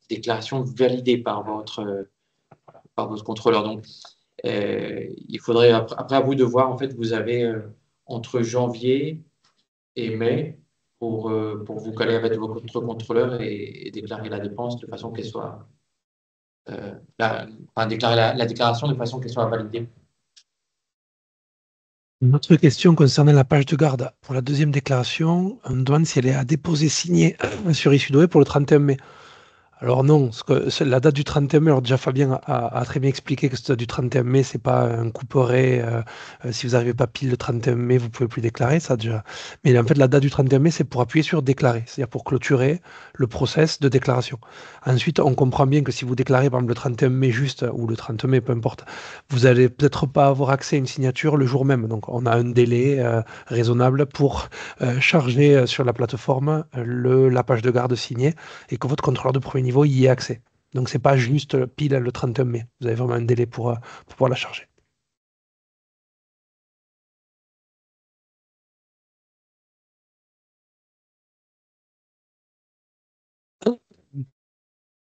déclaration validée par votre contrôleur. Donc, il faudrait, après à vous de voir, en fait, vous avez entre janvier et mai pour vous caler avec votre contrôleur et déclarer la dépense de façon qu'elle soit déclarer la déclaration de façon qu'elle soit validée. Une autre question concernant la page de garde. Pour la deuxième déclaration, on me demande si elle est à déposer signée sur Issuedway pour le 31 mai. Alors non, la date du 31 mai, alors déjà Fabien a très bien expliqué que cette date du 31 mai, c'est pas un couperet. Si vous n'arrivez pas pile le 31 mai, vous pouvez plus déclarer, ça déjà. Mais en fait, la date du 31 mai, c'est pour appuyer sur déclarer, c'est-à-dire pour clôturer le process de déclaration. Ensuite, on comprend bien que si vous déclarez par exemple le 31 mai juste, ou le 30 mai, peu importe, vous allez peut-être pas avoir accès à une signature le jour même. Donc on a un délai raisonnable pour charger sur la plateforme la page de garde signée et que votre contrôleur de premier niveau y ait accès. Donc c'est pas juste pile le 31 mai. Vous avez vraiment un délai pour pouvoir la charger.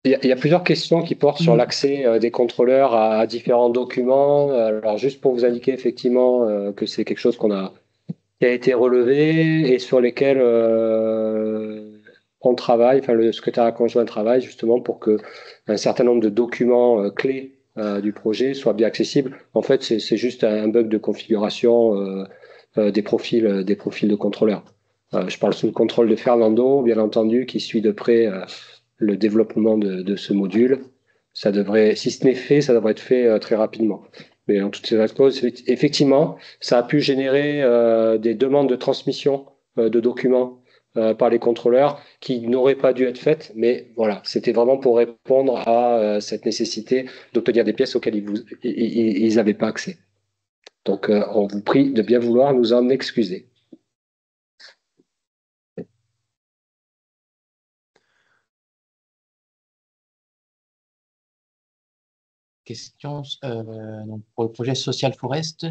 Il y a plusieurs questions qui portent sur l'accès des contrôleurs à différents documents. Alors, juste pour vous indiquer effectivement que c'est quelque chose qui a été relevé et sur lesquels on travaille, enfin le secrétariat conjoint travaille justement pour que un certain nombre de documents clés du projet soient bien accessibles. En fait, c'est juste un bug de configuration des profils de contrôleurs. Je parle sous le contrôle de Fernando, bien entendu, qui suit de près le développement de ce module. Ça devrait, si ce n'est fait, ça devrait être fait très rapidement. Mais en toutes ces causes, effectivement, ça a pu générer des demandes de transmission de documents par les contrôleurs qui n'auraient pas dû être faites. Mais voilà, c'était vraiment pour répondre à cette nécessité d'obtenir des pièces auxquelles ils n'avaient pas accès. Donc, on vous prie de bien vouloir nous en excuser. Question donc pour le projet Social Forest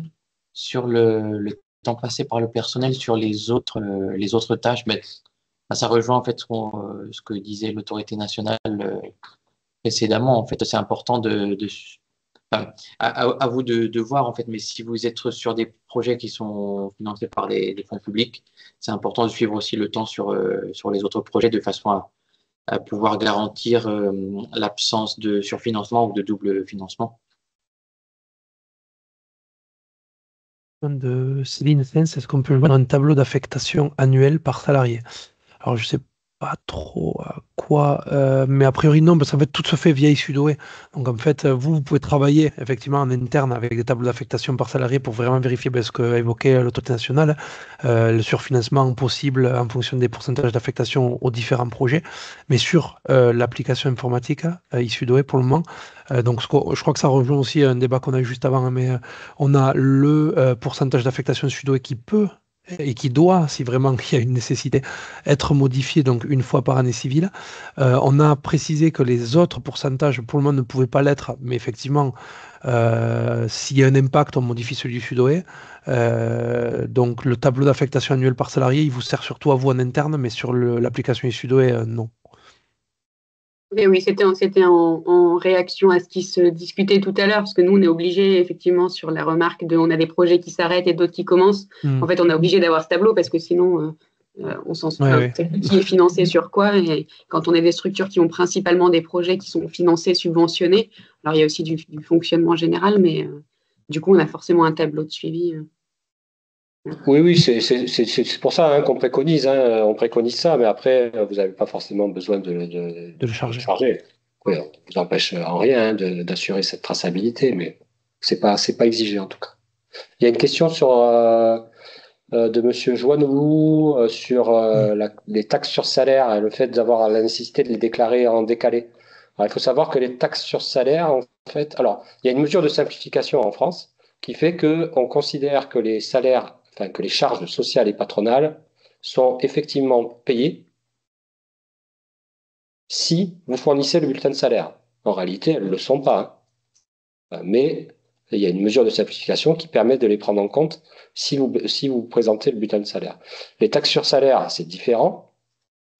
sur le temps passé par le personnel sur les autres tâches. Mais, ça rejoint en fait ce que disait l'autorité nationale précédemment. En fait, c'est important à vous de voir en fait. Mais si vous êtes sur des projets qui sont financés par des fonds publics, c'est important de suivre aussi le temps sur les autres projets de façon à pouvoir garantir l'absence de surfinancement ou de double financement. de Céline Sens, est-ce qu'on peut joindre un tableau d'affectation annuel par salarié? Alors, je sais pas trop à quoi, mais a priori non, parce qu'en fait, tout se fait via Issudoé. Donc, en fait, vous pouvez travailler effectivement en interne avec des tableaux d'affectation par salarié pour vraiment vérifier ce qu'a évoqué l'autorité nationale, le surfinancement possible en fonction des pourcentages d'affectation aux différents projets. Mais sur l'application informatique Issudoé pour le moment, donc je crois que ça rejoint aussi un débat qu'on a eu juste avant, hein, mais on a le pourcentage d'affectation Issudoé qui peut et qui doit, si vraiment il y a une nécessité, être modifié donc une fois par année civile. On a précisé que les autres pourcentages pour le moment ne pouvaient pas l'être, mais effectivement, s'il y a un impact, on modifie celui du Sudoé. Donc le tableau d'affectation annuelle par salarié, il vous sert surtout à vous en interne, mais sur l'application Sudoé, non. Mais oui, c'était en réaction à ce qui se discutait tout à l'heure, parce que nous, on est obligé, effectivement, sur la remarque on a des projets qui s'arrêtent et d'autres qui commencent. En fait, on est obligé d'avoir ce tableau parce que sinon, on s'en souvient qui est financé sur quoi. Et quand on est des structures qui ont principalement des projets qui sont financés, subventionnés, alors il y a aussi du fonctionnement général, mais du coup, on a forcément un tableau de suivi. Oui, c'est pour ça qu'on préconise. On préconise ça, mais après, vous n'avez pas forcément besoin de le charger. Oui, on ne vous empêche en rien d'assurer cette traçabilité, mais c'est pas exigé en tout cas. Il y a une question de Monsieur Joannou sur les taxes sur salaire et le fait d'avoir la nécessité de les déclarer en décalé. Alors, il faut savoir que les taxes sur salaire, en fait, alors il y a une mesure de simplification en France qui fait qu'on considère que les salaires, que les charges sociales et patronales sont effectivement payées si vous fournissez le bulletin de salaire. En réalité, elles ne le sont pas. Mais il y a une mesure de simplification qui permet de les prendre en compte si vous présentez le bulletin de salaire. Les taxes sur salaire, c'est différent.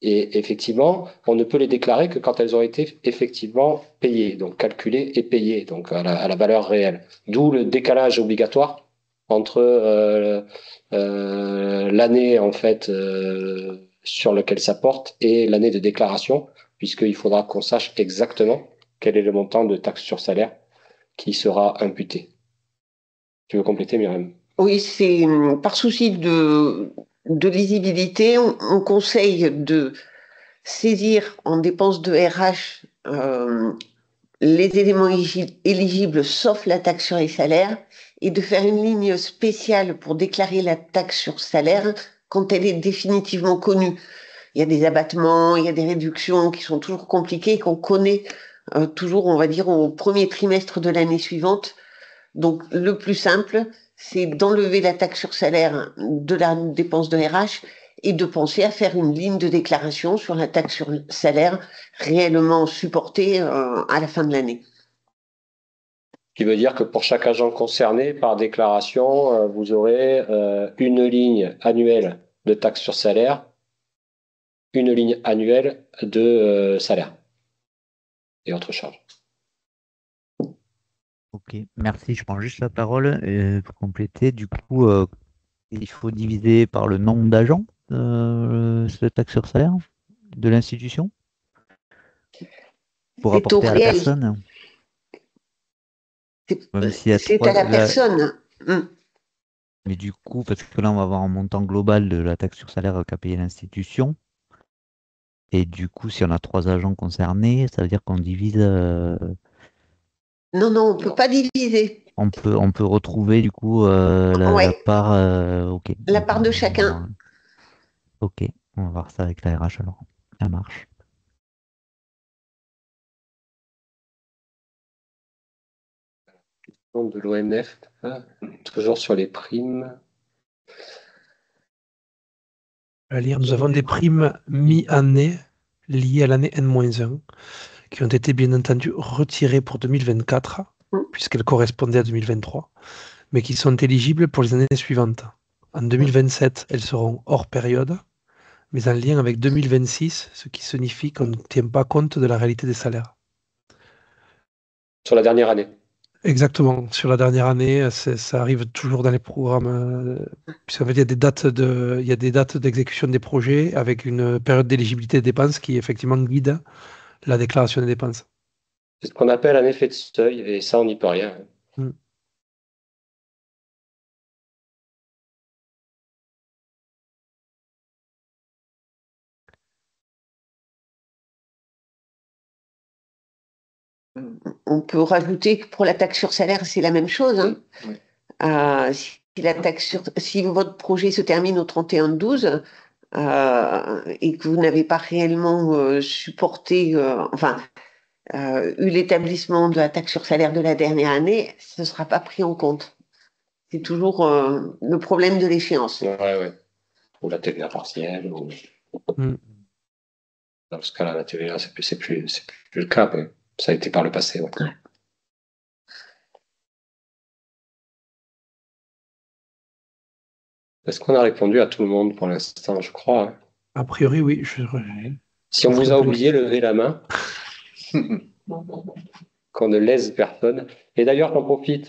Et effectivement, on ne peut les déclarer que quand elles ont été effectivement payées, donc calculées et payées, donc à la valeur réelle. D'où le décalage obligatoire entre l'année en fait sur laquelle ça porte et l'année de déclaration, puisqu'il faudra qu'on sache exactement quel est le montant de taxe sur salaire qui sera imputé. Tu veux compléter, Myriam? Oui, c'est par souci de lisibilité, on conseille de saisir en dépenses de RH les éléments éligibles sauf la taxe sur les salaires et de faire une ligne spéciale pour déclarer la taxe sur salaire quand elle est définitivement connue. Il y a des abattements, il y a des réductions qui sont toujours compliquées, qu'on connaît toujours, on va dire, au premier trimestre de l'année suivante. Donc, le plus simple, c'est d'enlever la taxe sur salaire de la dépense de RH et de penser à faire une ligne de déclaration sur la taxe sur salaire réellement supportée à la fin de l'année. Ce qui veut dire que pour chaque agent concerné par déclaration, vous aurez une ligne annuelle de taxe sur salaire, une ligne annuelle de salaire et autres charges. Ok, merci. Je prends juste la parole pour compléter. Du coup, il faut diviser par le nombre d'agents cette taxe sur salaire de l'institution pour apporter à la personne. C'est à la personne. Mais du coup, parce que là, on va avoir un montant global de la taxe sur salaire qu'a payé l'institution. Et du coup, si on a 3 agents concernés, ça veut dire qu'on divise. Non, on ne peut pas diviser. On peut retrouver du coup la part. Ok. La part de chacun. Ok, on va voir ça avec la RH alors. Ça marche. De l'ONF, toujours sur les primes. À lire, nous avons des primes mi-année liées à l'année N-1 qui ont été bien entendu retirées pour 2024 puisqu'elles correspondaient à 2023, mais qui sont éligibles pour les années suivantes. En 2027, elles seront hors période, mais en lien avec 2026, ce qui signifie qu'on ne tient pas compte de la réalité des salaires. Sur la dernière année. Exactement, sur la dernière année, ça arrive toujours dans les programmes, puisqu'en fait il y a des dates d'exécution des projets avec une période d'éligibilité des dépenses qui effectivement guide la déclaration des dépenses. C'est ce qu'on appelle un effet de seuil, et ça on n'y peut rien. on peut rajouter que pour la taxe sur salaire, c'est la même chose. Hein. Si votre projet se termine au 31/12 et que vous n'avez pas réellement supporté, eu l'établissement de la taxe sur salaire de la dernière année, ce ne sera pas pris en compte. C'est toujours le problème de l'échéance. Ouais. Ou la TVA partielle. Dans ce cas-là, la TVA, c'est plus le cas, mais ça a été par le passé. Ouais. Est-ce qu'on a répondu à tout le monde pour l'instant, je crois? A priori, oui. Si on vous a oublié, levez la main. Qu'on ne laisse personne. Et d'ailleurs, j'en profite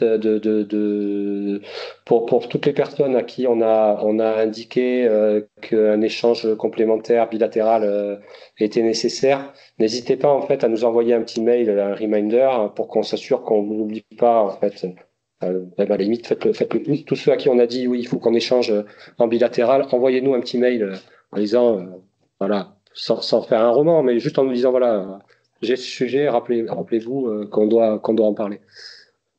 pour toutes les personnes à qui on a indiqué qu'un échange complémentaire bilatéral était nécessaire. N'hésitez pas en fait à nous envoyer un petit mail, un reminder, pour qu'on s'assure qu'on n'oublie pas en fait. À la limite, faites-le plus. Tous ceux à qui on a dit oui, il faut qu'on échange en bilatéral, envoyez-nous un petit mail en disant voilà, sans faire un roman, mais juste en nous disant voilà. J'ai ce sujet, rappelez-vous qu'on doit en parler.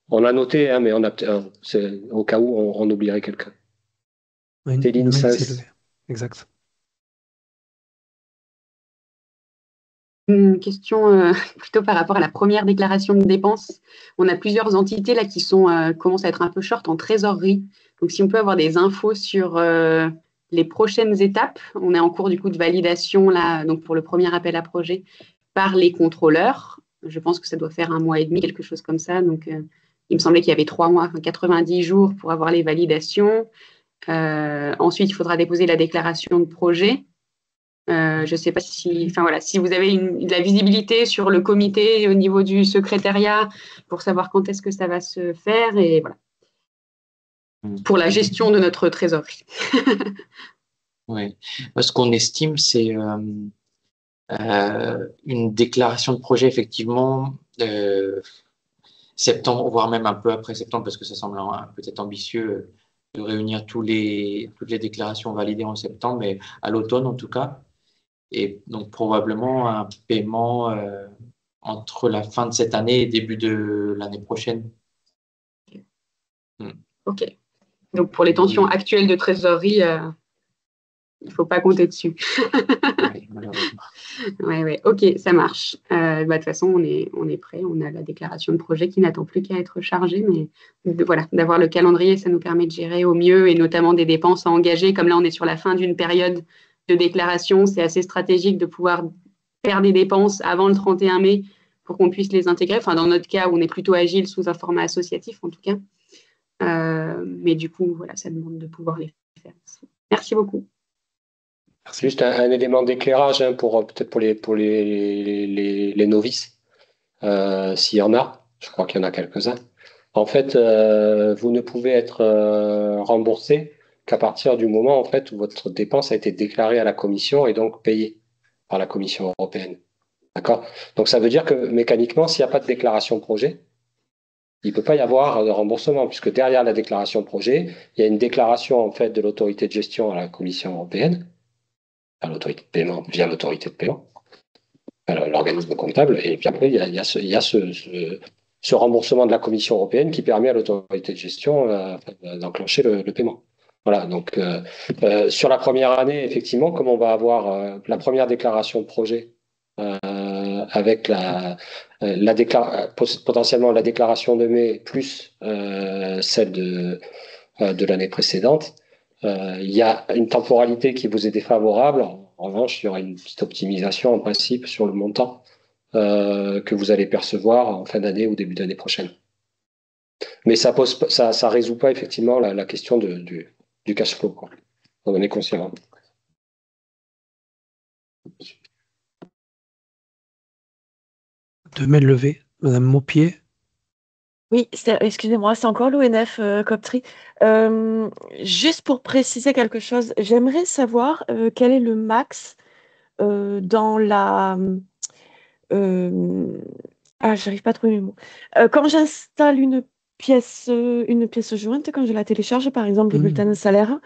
On a noté, hein, mais c'est au cas où on oublierait quelqu'un. Céline Sass. Exact. Une question plutôt par rapport à la première déclaration de dépenses. On a plusieurs entités là qui commencent à être un peu short en trésorerie. Donc si on peut avoir des infos sur les prochaines étapes, on est en cours du coup de validation là, donc pour le premier appel à projet par les contrôleurs. Je pense que ça doit faire 1 mois et demi, quelque chose comme ça. Donc, il me semblait qu'il y avait 3 mois, 90 jours pour avoir les validations. Ensuite, il faudra déposer la déclaration de projet. Je ne sais pas si vous avez de la visibilité sur le comité au niveau du secrétariat pour savoir quand est-ce que ça va se faire. Et voilà. Pour la gestion de notre trésorerie. Oui. Ce qu'on estime, c'est une déclaration de projet, effectivement, septembre, voire même un peu après septembre, parce que ça semble peut-être ambitieux de réunir toutes les déclarations validées en septembre, mais à l'automne en tout cas. Et donc probablement un paiement entre la fin de cette année et début de l'année prochaine. Ok. Donc pour les tensions actuelles de trésorerie, il ne faut pas compter dessus. Oui, malheureusement. Ouais. Ok, ça marche. De toute façon, on est prêt. On a la déclaration de projet qui n'attend plus qu'à être chargée. Mais voilà, d'avoir le calendrier, ça nous permet de gérer au mieux et notamment des dépenses à engager. Comme là, on est sur la fin d'une période de déclaration, c'est assez stratégique de pouvoir faire des dépenses avant le 31 mai pour qu'on puisse les intégrer. Enfin, dans notre cas, où on est plutôt agile sous un format associatif, en tout cas. Mais du coup, voilà, ça demande de pouvoir les faire. Merci beaucoup. Juste un élément d'éclairage peut-être pour les novices, s'il y en a. Je crois qu'il y en a quelques-uns. En fait, vous ne pouvez être remboursé qu'à partir du moment en fait où votre dépense a été déclarée à la Commission et donc payée par la Commission européenne. D'accord ? Donc ça veut dire que mécaniquement, s'il n'y a pas de déclaration projet, il ne peut pas y avoir de remboursement, puisque derrière la déclaration projet, il y a une déclaration en fait de l'autorité de gestion à la Commission européenne, à l'autorité de paiement, via l'autorité de paiement, l'organisme comptable, et puis après, il y a ce remboursement de la Commission européenne qui permet à l'autorité de gestion d'enclencher le paiement. Voilà, donc sur la première année, effectivement, comme on va avoir la première déclaration de projet avec potentiellement la déclaration de mai plus celle de l'année précédente, il y a une temporalité qui vous est défavorable. En revanche, il y aura une petite optimisation en principe sur le montant que vous allez percevoir en fin d'année ou début d'année prochaine. Mais ça résout pas effectivement la question du cash flow, quoi. On en est conscient. De main levée, Madame Maupied. Oui, excusez-moi, c'est encore l'ONF Coptri. Juste pour préciser quelque chose, j'aimerais savoir quel est le max dans la... j'arrive pas à trouver mes mots. Quand j'installe une pièce jointe, quand je la télécharge, par exemple, le bulletin de salaire,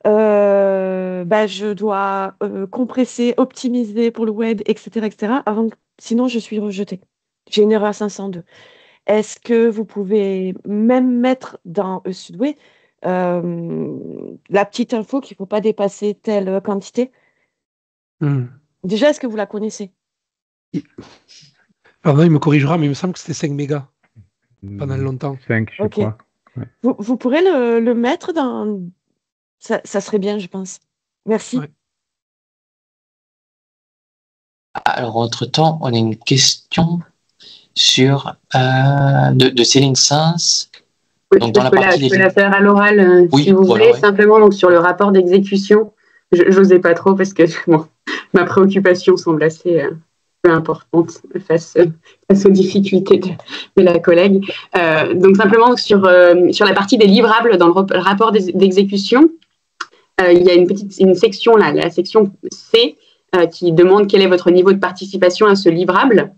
je dois compresser, optimiser pour le web, etc., sinon je suis rejetée. j'ai une erreur 502. Est-ce que vous pouvez même mettre dans Sudway la petite info qu'il ne faut pas dépasser telle quantité? Déjà, est-ce que vous la connaissez? Pardon, il me corrigera, mais il me semble que c'était 5 mégas pendant longtemps. 5, je crois. Ouais. Vous pourrez le mettre dans... Ça serait bien, je pense. Merci. Ouais. Alors, entre-temps, on a une question sur de Céline Sins. Oui, Donc, dans la partie je peux la faire à l'oral, oui, si vous voilà, voulez. ouais. Simplement, donc, sur le rapport d'exécution, j'osais pas trop parce que bon, ma préoccupation semble assez peu importante face aux difficultés de la collègue. Donc, simplement, sur la partie des livrables dans le rapport d'exécution, il y a une section là, la section C, qui demande quel est votre niveau de participation à ce livrable.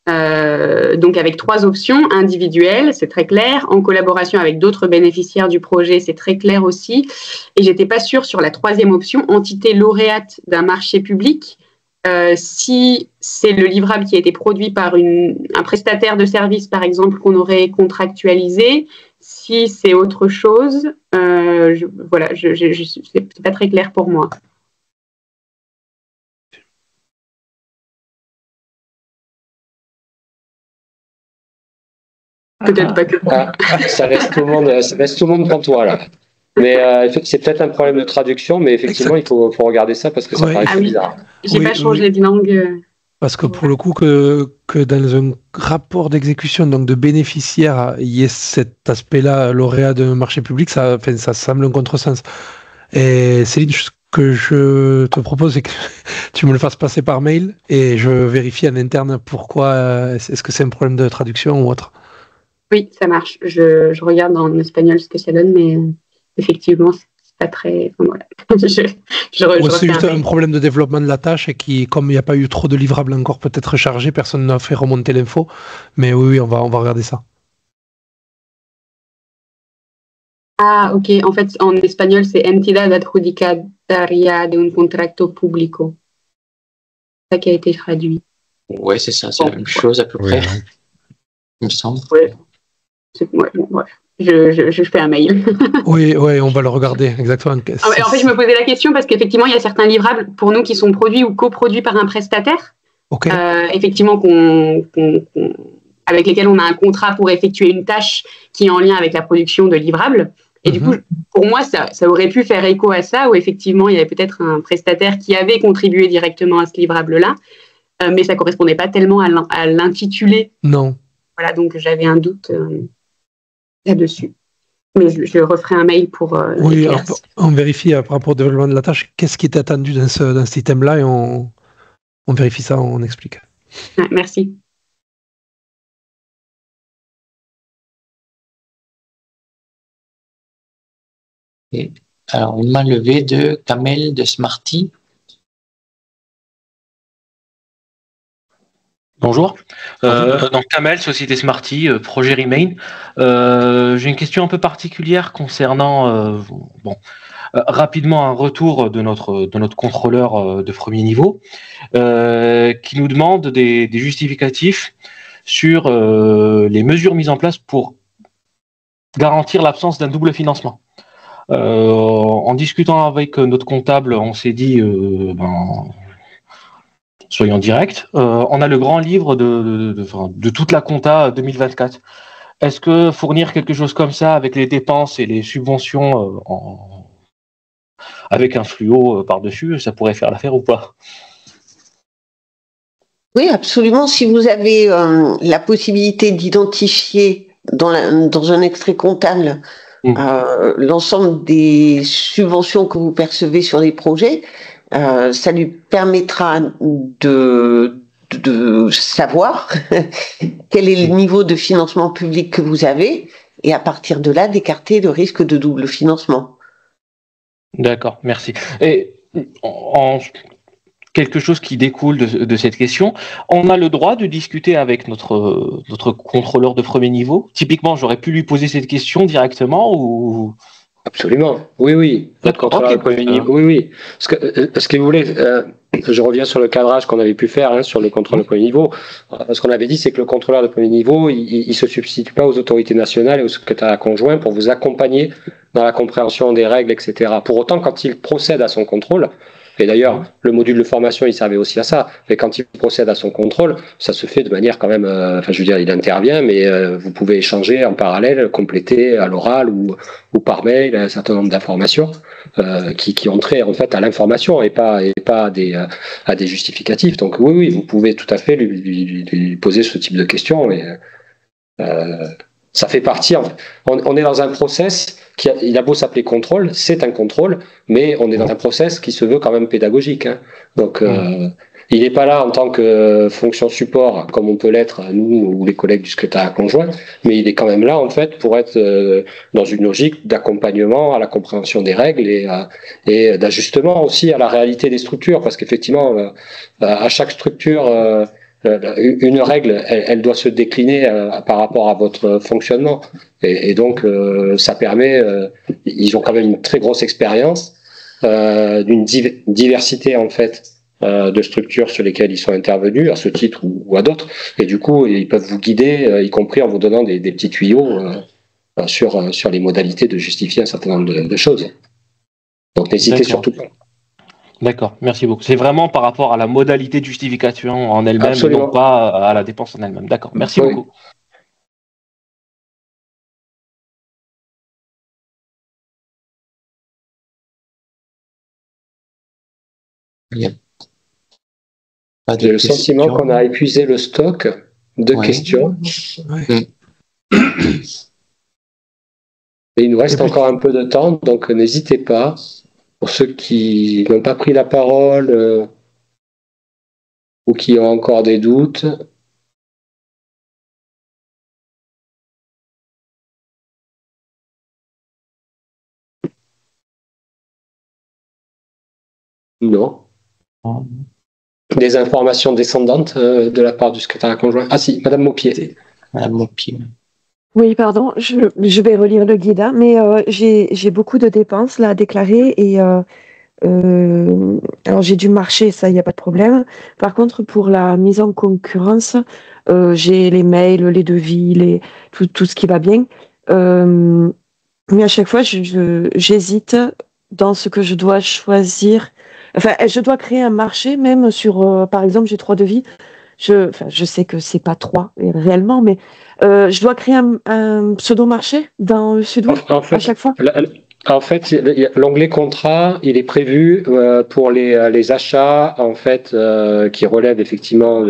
Donc avec 3 options, individuelles, c'est très clair, en collaboration avec d'autres bénéficiaires du projet, c'est très clair aussi, et j'étais pas sûre sur la 3e option, entité lauréate d'un marché public, si c'est le livrable qui a été produit par un prestataire de service par exemple qu'on aurait contractualisé, si c'est autre chose, c'est pas très clair pour moi. Peut-être pas que ça laisse tout le monde pour toi là. Mais c'est peut-être un problème de traduction, mais effectivement, il faut regarder ça parce que ça paraît bizarre. J'ai pas changé de langue. Parce que pour le coup, que dans un rapport d'exécution, donc de bénéficiaire, il y ait cet aspect-là, lauréat de marché public, ça semble un contresens. Et Céline, ce que je te propose, c'est que tu me le fasses passer par mail et je vérifie en interne pourquoi, est-ce que c'est un problème de traduction ou autre. Oui, ça marche. Je regarde en espagnol ce que ça donne, mais effectivement, c'est pas très... Voilà. C'est juste un problème de développement de la tâche et qui, comme il n'y a pas eu trop de livrables encore peut-être chargés, personne n'a fait remonter l'info. Mais oui, on va regarder ça. Ah, ok. En fait, en espagnol, c'est entidad adjudicataria de un contrato público. C'est ça qui a été traduit. Ouais, c'est ça, c'est la même chose à peu près, il me semble. Ouais. Bref. Je fais un mail. oui, on va le regarder, exactement. En fait, je me posais la question parce qu'effectivement, il y a certains livrables pour nous qui sont produits ou coproduits par un prestataire. Okay. Effectivement, avec lesquels on a un contrat pour effectuer une tâche qui est en lien avec la production de livrables. Et du coup, pour moi, ça aurait pu faire écho à ça, où effectivement, il y avait peut-être un prestataire qui avait contribué directement à ce livrable-là, mais ça ne correspondait pas tellement à l'intitulé. Non. Voilà, donc j'avais un doute là-dessus. Mais je referai un mail pour... oui, alors, on vérifie par rapport au développement de la tâche, qu'est-ce qui est attendu dans ce item-là, et on vérifie ça, on explique. Ouais, merci. Et alors, une main levée de Kamel de Smarty. Bonjour. Donc Kamel, Société Smarty, projet Remain. J'ai une question un peu particulière concernant rapidement un retour de notre contrôleur de premier niveau qui nous demande des justificatifs sur les mesures mises en place pour garantir l'absence d'un double financement. En discutant avec notre comptable, on s'est dit soyons directs, on a le grand livre de toute la compta 2024. Est-ce que fournir quelque chose comme ça avec les dépenses et les subventions avec un fluo par-dessus, ça pourrait faire l'affaire ou pas? Oui, absolument. Si vous avez la possibilité d'identifier dans un extrait comptable l'ensemble des subventions que vous percevez sur les projets, ça lui permettra de savoir quel est le niveau de financement public que vous avez et à partir de là d'écarter le risque de double financement. D'accord, merci. Et quelque chose qui découle de cette question, on a le droit de discuter avec notre contrôleur de premier niveau. Typiquement, j'aurais pu lui poser cette question directement ou Absolument, oui. Notre contrôleur de premier niveau, oui. Ce que vous voulez, je reviens sur le cadrage qu'on avait pu faire sur le contrôle de premier niveau. Ce qu'on avait dit, c'est que le contrôleur de premier niveau, il ne se substitue pas aux autorités nationales et au secrétariat conjoint pour vous accompagner dans la compréhension des règles, etc. Pour autant, quand il procède à son contrôle, et d'ailleurs, le module de formation, il servait aussi à ça. Mais quand il procède à son contrôle, ça se fait de manière quand même... il intervient, mais vous pouvez échanger en parallèle, compléter à l'oral ou par mail un certain nombre d'informations qui ont trait en fait à l'information et pas à des justificatifs. Donc oui, vous pouvez tout à fait lui poser ce type de questions. Et, ça fait partie... On est dans un process... il a beau s'appeler contrôle, c'est un contrôle, mais on est dans un process qui se veut quand même pédagogique. Donc, il n'est pas là en tant que fonction support, comme on peut l'être nous ou les collègues du secrétariat conjoint, mais il est quand même là en fait pour être dans une logique d'accompagnement à la compréhension des règles et d'ajustement aussi à la réalité des structures, parce qu'effectivement, à chaque structure, une règle, elle doit se décliner par rapport à votre fonctionnement. Et donc, ça permet... ils ont quand même une très grosse expérience d'une diversité, en fait, de structures sur lesquelles ils sont intervenus, à ce titre ou à d'autres. Et du coup, ils peuvent vous guider, y compris en vous donnant des petits tuyaux sur les modalités de justifier un certain nombre de choses. Donc, n'hésitez surtout pas. D'accord, merci beaucoup. C'est vraiment par rapport à la modalité de justification en elle-même et non pas à la dépense en elle-même. D'accord, merci beaucoup. J'ai le sentiment qu'on a épuisé le stock de questions. Et il nous reste encore un peu de temps, donc n'hésitez pas. Pour ceux qui n'ont pas pris la parole ou qui ont encore des doutes. Non. Des informations descendantes de la part du secrétariat conjoint. Ah si, Madame Maupied. Madame Maupied. Oui, pardon, je vais relire le guide, mais j'ai beaucoup de dépenses là à déclarer et alors j'ai dû marcher, ça, il n'y a pas de problème. Par contre, pour la mise en concurrence, j'ai les mails, les devis, tout ce qui va bien. Mais à chaque fois, j'hésite dans ce que je dois choisir. Enfin, je dois créer un marché, même sur, par exemple, j'ai 3 devis. Je sais que c'est pas 3 réellement, mais je dois créer un pseudo-marché dans le Sud-Ouest à chaque fois. En fait, l'onglet contrat, il est prévu pour les achats en fait qui relèvent effectivement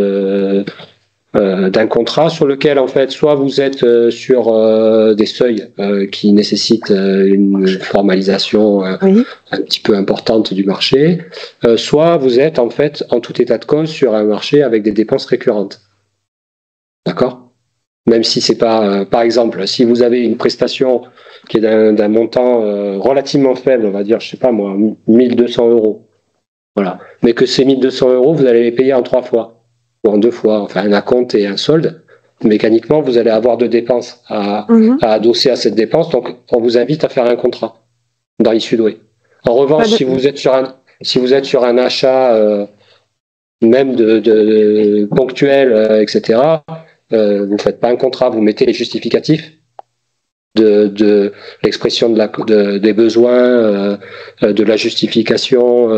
d'un contrat sur lequel en fait soit vous êtes sur des seuils qui nécessitent une formalisation un petit peu importante du marché, soit vous êtes en fait en tout état de cause sur un marché avec des dépenses récurrentes. D'accord ? Même si c'est pas, par exemple, si vous avez une prestation qui est d'un montant relativement faible, on va dire, je sais pas moi, 1200 €. Voilà. Mais que ces 1200 €, vous allez les payer en 3 fois. Ou en 2 fois, enfin un acompte et un solde. Mécaniquement, vous allez avoir 2 dépenses à adosser à cette dépense. Donc, on vous invite à faire un contrat dans l'I-Sud-Ouest. En revanche, si vous êtes sur un achat même de ponctuel, etc., vous ne faites pas un contrat, vous mettez les justificatifs de l'expression des besoins, de la justification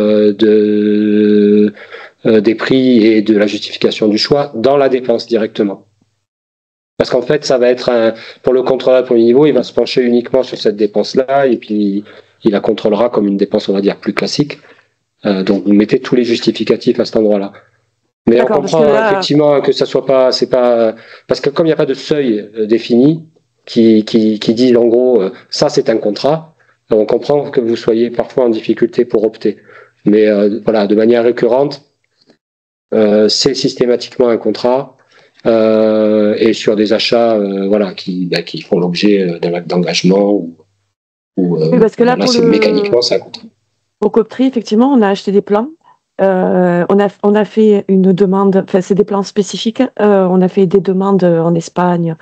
des prix et de la justification du choix dans la dépense directement. Parce qu'en fait, ça va être pour le contrôleur de premier niveau, il va se pencher uniquement sur cette dépense-là et puis il la contrôlera comme une dépense, on va dire, plus classique. Donc, vous mettez tous les justificatifs à cet endroit-là. Mais on comprend effectivement que ça soit pas, c'est pas, parce que comme il n'y a pas de seuil défini qui dit en gros ça c'est un contrat, on comprend que vous soyez parfois en difficulté pour opter. Mais voilà, de manière récurrente, c'est systématiquement un contrat et sur des achats voilà qui font l'objet d'un acte d'engagement ou oui, parce que là mécaniquement c'est un contrat. Au Coptri, effectivement, on a acheté des plans. On a fait une demande, enfin c'est des plans spécifiques, on a fait des demandes en Espagne,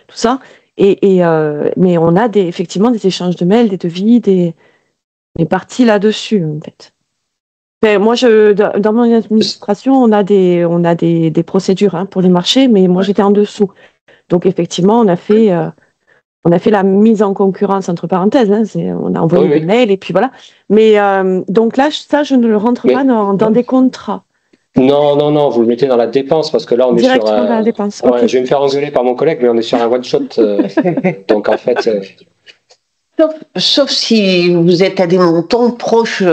tout ça, Mais on a effectivement des échanges de mails, des devis, des parties là-dessus, en fait. Moi, dans mon administration, on a des procédures pour les marchés, mais moi, j'étais en dessous. Donc, effectivement, on a fait la mise en concurrence, entre parenthèses. On a envoyé des mails et puis voilà. Mais donc là, ça, je ne le rentre pas dans des contrats. Non, vous le mettez dans la dépense parce que là, on est sur. Dans la dépense. Ouais, okay. Je vais me faire engueuler par mon collègue, mais on est sur un one-shot. Donc, en fait. Sauf si vous êtes à des montants proches des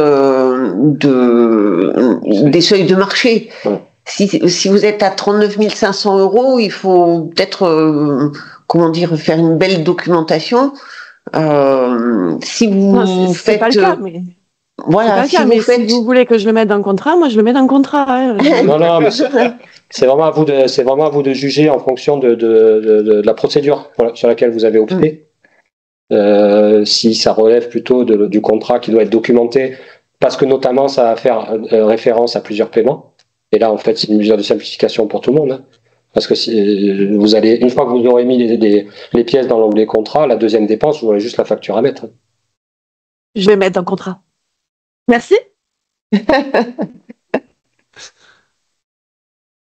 seuils de marché. Ouais. Si vous êtes à 39 500 €, il faut peut-être, faire une belle documentation. Si vous faites... C'est pas le cas, mais... Voilà, si vous voulez que je le mette dans le contrat, moi je le mets dans le contrat. Non, mais c'est vraiment à vous de juger en fonction de la procédure sur laquelle vous avez opté. Si ça relève plutôt du contrat qui doit être documenté, parce que notamment ça va faire référence à plusieurs paiements. Et là, en fait, c'est une mesure de simplification pour tout le monde. Parce que une fois que vous aurez mis les pièces dans l'onglet contrat, la deuxième dépense, vous aurez juste la facture à mettre. Je vais mettre dans le contrat. Merci.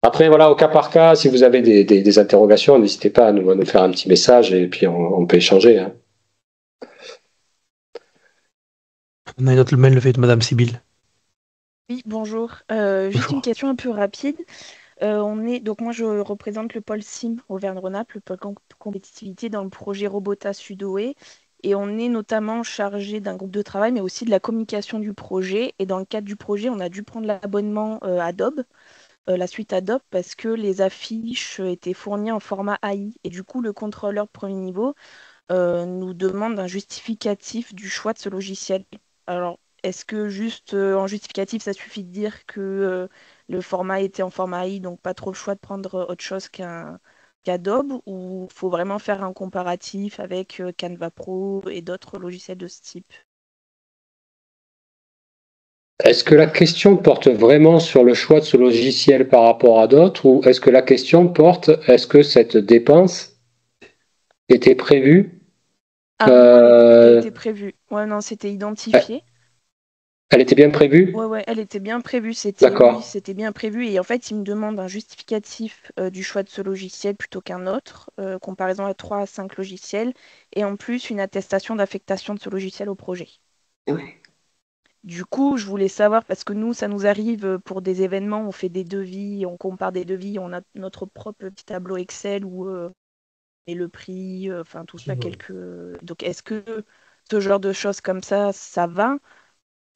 Après, voilà, au cas par cas, si vous avez des interrogations, n'hésitez pas à nous faire un petit message et puis on peut échanger. On a une autre mail levé de Madame Sibylle. Oui, bonjour. Juste une question un peu rapide. Donc moi, je représente le pôle SIM Auvergne-Rhône-Alpes, le pôle compétitivité dans le projet Robota Sudoé. Et on est notamment chargé d'un groupe de travail, mais aussi de la communication du projet. Et dans le cadre du projet, on a dû prendre l'abonnement Adobe, la suite Adobe, parce que les affiches étaient fournies en format AI. Et du coup, le contrôleur de premier niveau nous demande un justificatif du choix de ce logiciel. Alors, est-ce que juste en justificatif, ça suffit de dire que le format était en format AI, donc pas trop le choix de prendre autre chose qu'Adobe, ou il faut vraiment faire un comparatif avec Canva Pro et d'autres logiciels de ce type? Est-ce que la question porte vraiment sur le choix de ce logiciel par rapport à d'autres, ou est-ce que la question porte, est-ce que cette dépense était prévue? Elle était prévue. Ouais, non, c'était identifié. Elle était bien prévue? Ouais, elle était bien prévue. D'accord. Oui, c'était bien prévu. Et en fait, il me demande un justificatif du choix de ce logiciel plutôt qu'un autre, comparaison à 3 à 5 logiciels, et en plus une attestation d'affectation de ce logiciel au projet. Ouais. Du coup, je voulais savoir, parce que nous, ça nous arrive pour des événements, on fait des devis, on compare des devis, on a notre propre petit tableau Excel où et le prix, enfin tout ça, Donc, est-ce que ce genre de choses comme ça va?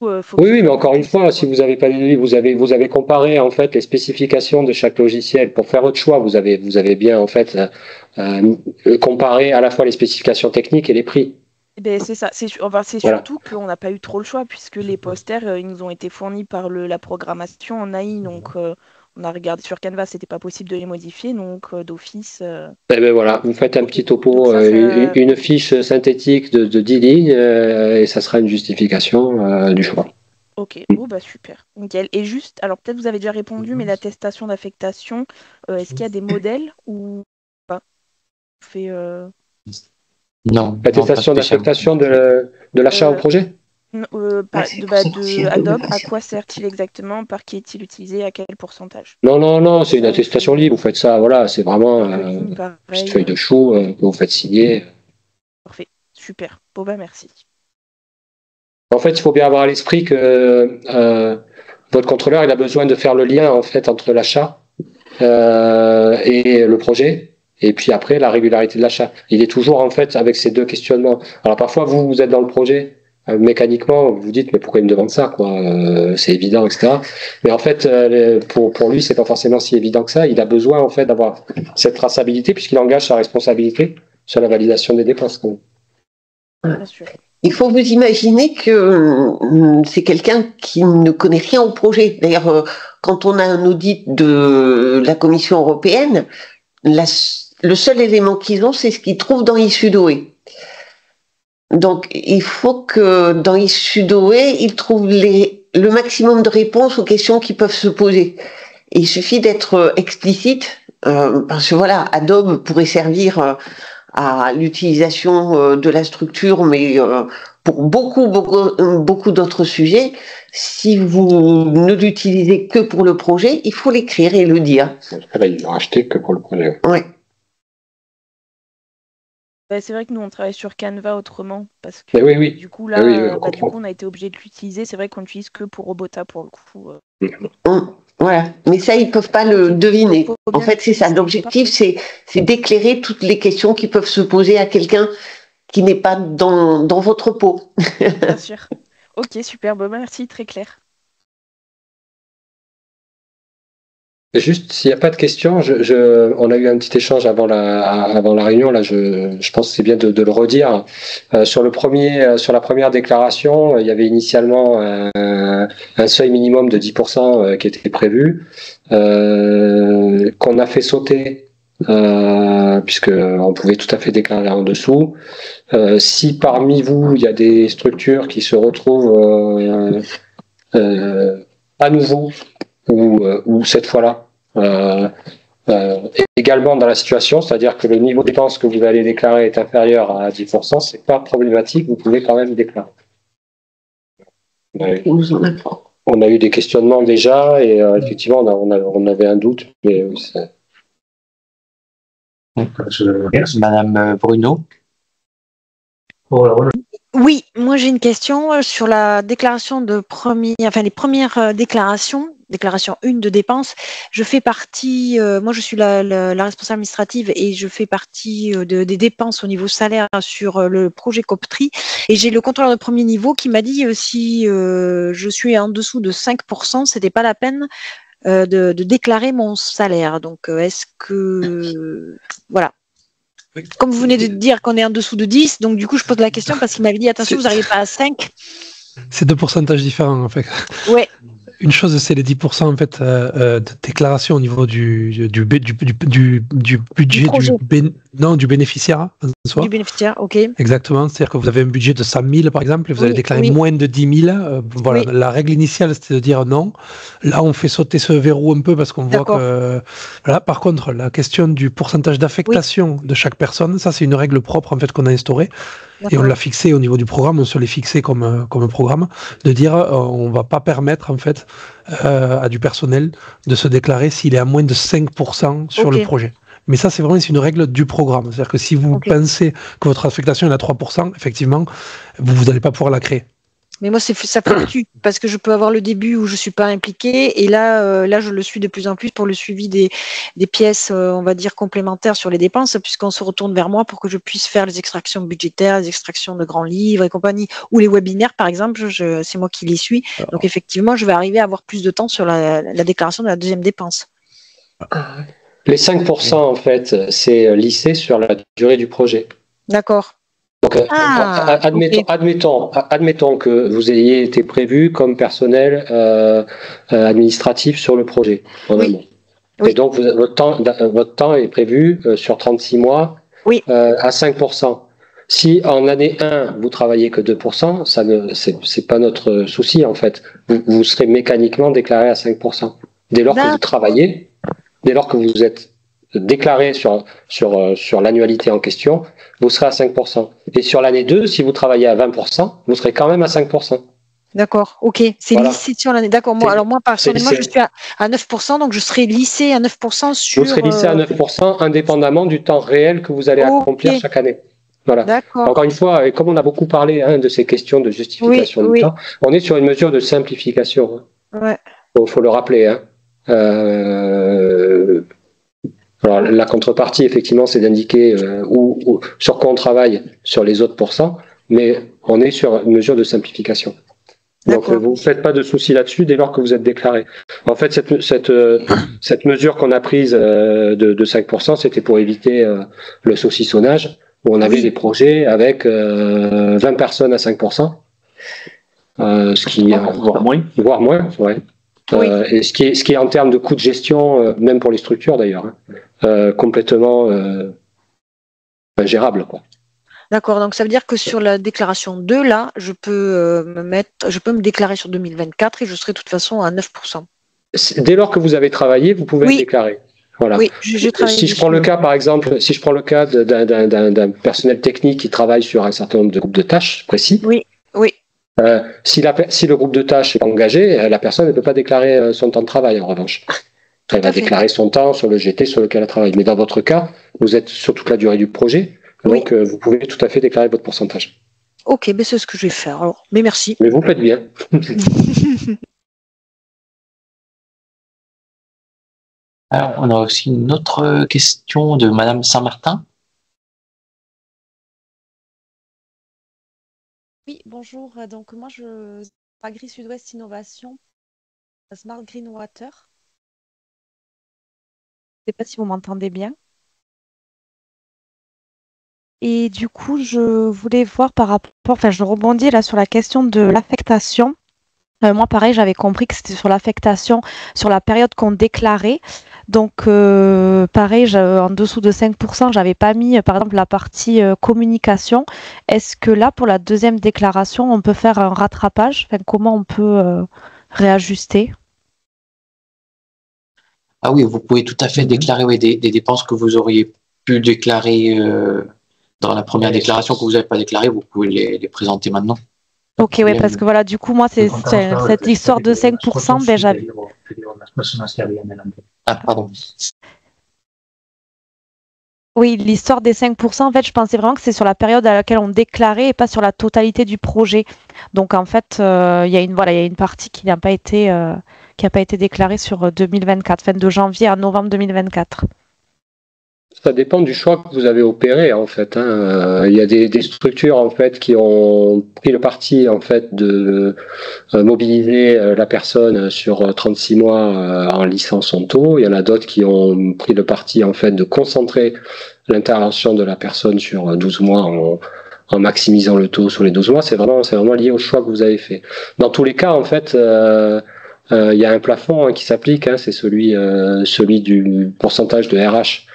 Oui, mais encore une fois, si vous n'avez pas lu, vous avez comparé en fait les spécifications de chaque logiciel pour faire votre choix. Vous avez bien en fait comparé à la fois les spécifications techniques et les prix. Ben, c'est ça. C'est surtout qu'on n'a pas eu trop le choix puisque les posters ils nous ont été fournis par la programmation en AI. Donc on a regardé sur Canva, c'était pas possible de les modifier, donc d'office. Eh ben voilà, vous faites un petit topo, une fiche synthétique de 10 lignes et ça sera une justification du choix. Ok, bon bah super, nickel. Et juste, alors peut-être vous avez déjà répondu, mais l'attestation d'affectation, est-ce qu'il y a des modèles ou pas? Non. L'attestation d'affectation de l'achat au projet? De Adobe, à quoi sert-il exactement? Par qui est-il utilisé? À quel pourcentage? Non, c'est une attestation libre. Vous faites ça, voilà, c'est vraiment une petite feuille de chou que vous faites signer. Parfait, super. Bon bah merci. En fait, il faut bien avoir à l'esprit que votre contrôleur, il a besoin de faire le lien en fait entre l'achat et le projet. Et puis après, la régularité de l'achat. Il est toujours en fait avec ces deux questionnements. Alors parfois, vous êtes dans le projet. Mécaniquement, vous vous dites mais pourquoi il me demande ça quoi, c'est évident, etc. Mais en fait, pour lui, c'est pas forcément si évident que ça. Il a besoin en fait d'avoir cette traçabilité puisqu'il engage sa responsabilité sur la validation des dépenses. Bien sûr. Il faut vous imaginer que c'est quelqu'un qui ne connaît rien au projet. D'ailleurs, quand on a un audit de la Commission européenne, le seul élément qu'ils ont, c'est ce qu'ils trouvent dans Isudoé. Donc, il faut que dans Isudoé, ils trouvent le maximum de réponses aux questions qui peuvent se poser. Et il suffit d'être explicite, parce que voilà, Adobe pourrait servir à l'utilisation de la structure, mais pour beaucoup d'autres sujets, si vous ne l'utilisez que pour le projet, il faut l'écrire et le dire. Là, ils l'ont acheté que pour le projet. Oui. C'est vrai que nous, on travaille sur Canva autrement, parce que oui. du coup, là, du coup, on a été obligé de l'utiliser. C'est vrai qu'on l'utilise que pour Robota, pour le coup. Voilà, mais ça, ils ne peuvent pas le deviner. En fait, c'est ça. L'objectif, c'est d'éclairer toutes les questions qui peuvent se poser à quelqu'un qui n'est pas dans votre peau. Bien sûr. Ok, super. Bon, merci, très clair. Juste, s'il n'y a pas de questions, on a eu un petit échange avant la réunion. Là, je pense que c'est bien de le redire. Sur la première déclaration, il y avait initialement un seuil minimum de 10% qui était prévu, qu'on a fait sauter, puisque on pouvait tout à fait déclarer en dessous. Si parmi vous, il y a des structures qui se retrouvent à nouveau ou cette fois-là, également dans la situation, c'est-à-dire que le niveau de dépense que vous allez déclarer est inférieur à 10%, c'est pas problématique, vous pouvez quand même déclarer. On a eu des questionnements déjà et effectivement on avait un doute, mais oui, Madame Bruno. Oui, moi j'ai une question sur la déclaration les premières déclaration 1 de dépenses. Je fais partie, moi je suis la responsable administrative et je fais partie des dépenses au niveau salaire sur le projet Coptri. Et j'ai le contrôleur de premier niveau qui m'a dit si je suis en dessous de 5%, c'était pas la peine de déclarer mon salaire. Donc est-ce que voilà. Comme vous venez de dire qu'on est en dessous de 10, donc du coup je pose la question parce qu'il m'avait dit attention, vous n'arrivez pas à 5. C'est deux pourcentages différents en fait. Ouais. Une chose, c'est les 10% en fait de déclaration au niveau du budget du bénéficiaire en soi. Du bénéficiaire, ok. Exactement, c'est-à-dire que vous avez un budget de 100 000 par exemple et vous allez déclarer moins de 10 000. Voilà, la règle initiale c'était de dire non. Là, on fait sauter ce verrou un peu parce qu'on voit que. Voilà. Par contre, la question du pourcentage d'affectation de chaque personne, ça c'est une règle propre en fait qu'on a instaurée. Et on l'a fixé au niveau du programme, on se l'est fixé comme un programme, de dire on va pas permettre en fait à du personnel de se déclarer s'il est à moins de 5% sur le projet. Mais ça, c'est vraiment une règle du programme. C'est-à-dire que si vous pensez que votre affectation est à 3%, effectivement, vous n'allez pas pouvoir la créer. Mais moi, ça fluctue parce que je peux avoir le début où je suis pas impliquée et là, je le suis de plus en plus pour le suivi des pièces, on va dire complémentaires sur les dépenses, puisqu'on se retourne vers moi pour que je puisse faire les extractions budgétaires, les extractions de grands livres et compagnie, ou les webinaires par exemple, c'est moi qui les suis. Donc effectivement, je vais arriver à avoir plus de temps sur la déclaration de la deuxième dépense. Les 5% en fait, c'est lissé sur la durée du projet. D'accord. Donc, admettons que vous ayez été prévu comme personnel administratif sur le projet. Oui. Et donc, votre temps est prévu sur 36 mois à 5%. Si en année 1, vous travaillez que 2%, c'est pas notre souci en fait. Vous serez mécaniquement déclaré à 5%. Dès lors que vous travaillez, dès lors que vous êtes déclaré sur l'annualité en question, vous serez à 5%. Et sur l'année 2, si vous travaillez à 20%, vous serez quand même à 5%. D'accord, ok. C'est lissé sur l'année. D'accord. Moi, personnellement, je suis à 9%, donc je serai lissé à 9% sur. Vous serez lissé à 9% indépendamment du temps réel que vous allez accomplir chaque année. Voilà. Encore une fois, et comme on a beaucoup parlé de ces questions de justification du temps, on est sur une mesure de simplification. Ouais. Il faut le rappeler. Alors, la contrepartie, effectivement, c'est d'indiquer sur quoi on travaille sur les autres pourcents, mais on est sur une mesure de simplification. Donc, vous ne faites pas de soucis là-dessus dès lors que vous êtes déclaré. En fait, cette mesure qu'on a prise de 5%, c'était pour éviter le saucissonnage, où on avait des projets avec 20 personnes à 5%, ce qui voire moins, ouais. Et ce qui est en termes de coût de gestion, même pour les structures d'ailleurs, complètement ingérable, quoi. D'accord, donc ça veut dire que sur la déclaration 2, là, je peux me déclarer sur 2024 et je serai de toute façon à 9%. Dès lors que vous avez travaillé, vous pouvez être déclaré. Voilà. Oui, je travaille Si je prends le cas, par exemple, si je prends le cas d'un personnel technique qui travaille sur un certain nombre de groupes de tâches précis, oui. Si le groupe de tâches est engagé, la personne ne peut pas déclarer son temps de travail, en revanche. Elle va déclarer son temps sur le GT sur lequel elle travaille. Mais dans votre cas, vous êtes sur toute la durée du projet, donc vous pouvez tout à fait déclarer votre pourcentage. Ok, mais c'est ce que je vais faire alors. Mais merci. Mais vous faites bien. Alors, on a aussi une autre question de Madame Saint-Martin. Oui, bonjour. Donc, moi, je Agri Sud-Ouest Innovation, Smart Green Water. Je ne sais pas si vous m'entendez bien. Et du coup, je voulais voir par rapport, enfin, je rebondis là sur la question de l'affectation. Moi, pareil, j'avais compris que c'était sur l'affectation, sur la période qu'on déclarait. Donc, pareil, en dessous de 5%, j'avais pas mis, par exemple, la partie communication. Est-ce que là, pour la deuxième déclaration, on peut faire un rattrapage? Enfin, comment on peut réajuster? Ah oui, vous pouvez tout à fait déclarer des dépenses que vous auriez pu déclarer dans la première déclaration que vous n'avez pas déclarée, vous pouvez les présenter maintenant. Ok, ouais, parce que voilà, du coup, moi, c'est cette histoire de 5%, ben j'avais. Ah, pardon. Oui, l'histoire des 5%, en fait, je pensais vraiment que c'est sur la période à laquelle on déclarait et pas sur la totalité du projet. Donc, en fait, il y a une partie qui n'a pas été déclarée sur 2024, fin de janvier à novembre 2024. Ça dépend du choix que vous avez opéré, en fait. Il y a des structures, en fait, qui ont pris le parti, en fait, de mobiliser la personne sur 36 mois en lissant son taux. Il y en a d'autres qui ont pris le parti, en fait, de concentrer l'intervention de la personne sur 12 mois en maximisant le taux sur les 12 mois. C'est vraiment lié au choix que vous avez fait. Dans tous les cas, en fait, il y a un plafond qui s'applique, c'est celui du pourcentage de RH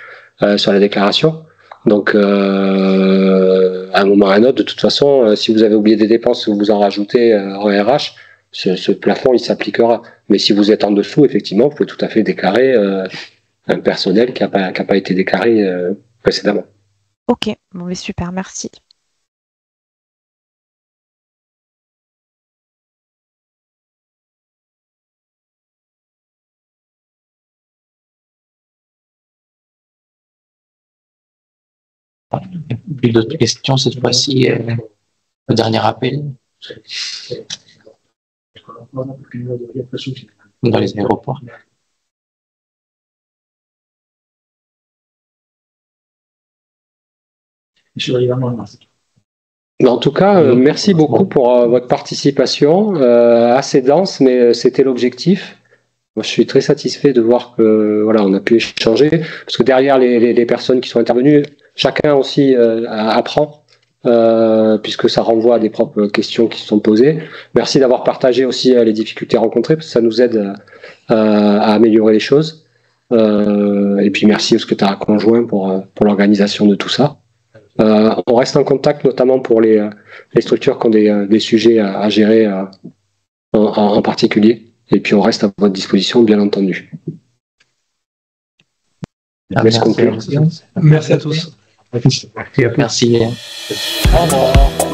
sur la déclaration. Donc, à un moment ou à un autre, de toute façon, si vous avez oublié des dépenses, vous en rajoutez en RH, ce plafond, il s'appliquera. Mais si vous êtes en dessous, effectivement, vous pouvez tout à fait déclarer un personnel qui n'a pas été déclaré précédemment. Ok, bon, mais super, merci. Plus d'autres questions cette fois-ci. Le dernier appel. Dans les aéroports. En tout cas, merci beaucoup pour votre participation. Assez dense, mais c'était l'objectif. Moi, je suis très satisfait de voir que on a pu échanger, parce que derrière les personnes qui sont intervenues, chacun aussi apprend, puisque ça renvoie à des propres questions qui se sont posées. Merci d'avoir partagé aussi les difficultés rencontrées, parce que ça nous aide à améliorer les choses. Et puis merci au secrétaire conjoint pour l'organisation de tout ça. On reste en contact, notamment pour les structures qui ont des sujets à gérer en particulier. Et puis on reste à votre disposition, bien entendu. Merci à tous. Merci. Au revoir.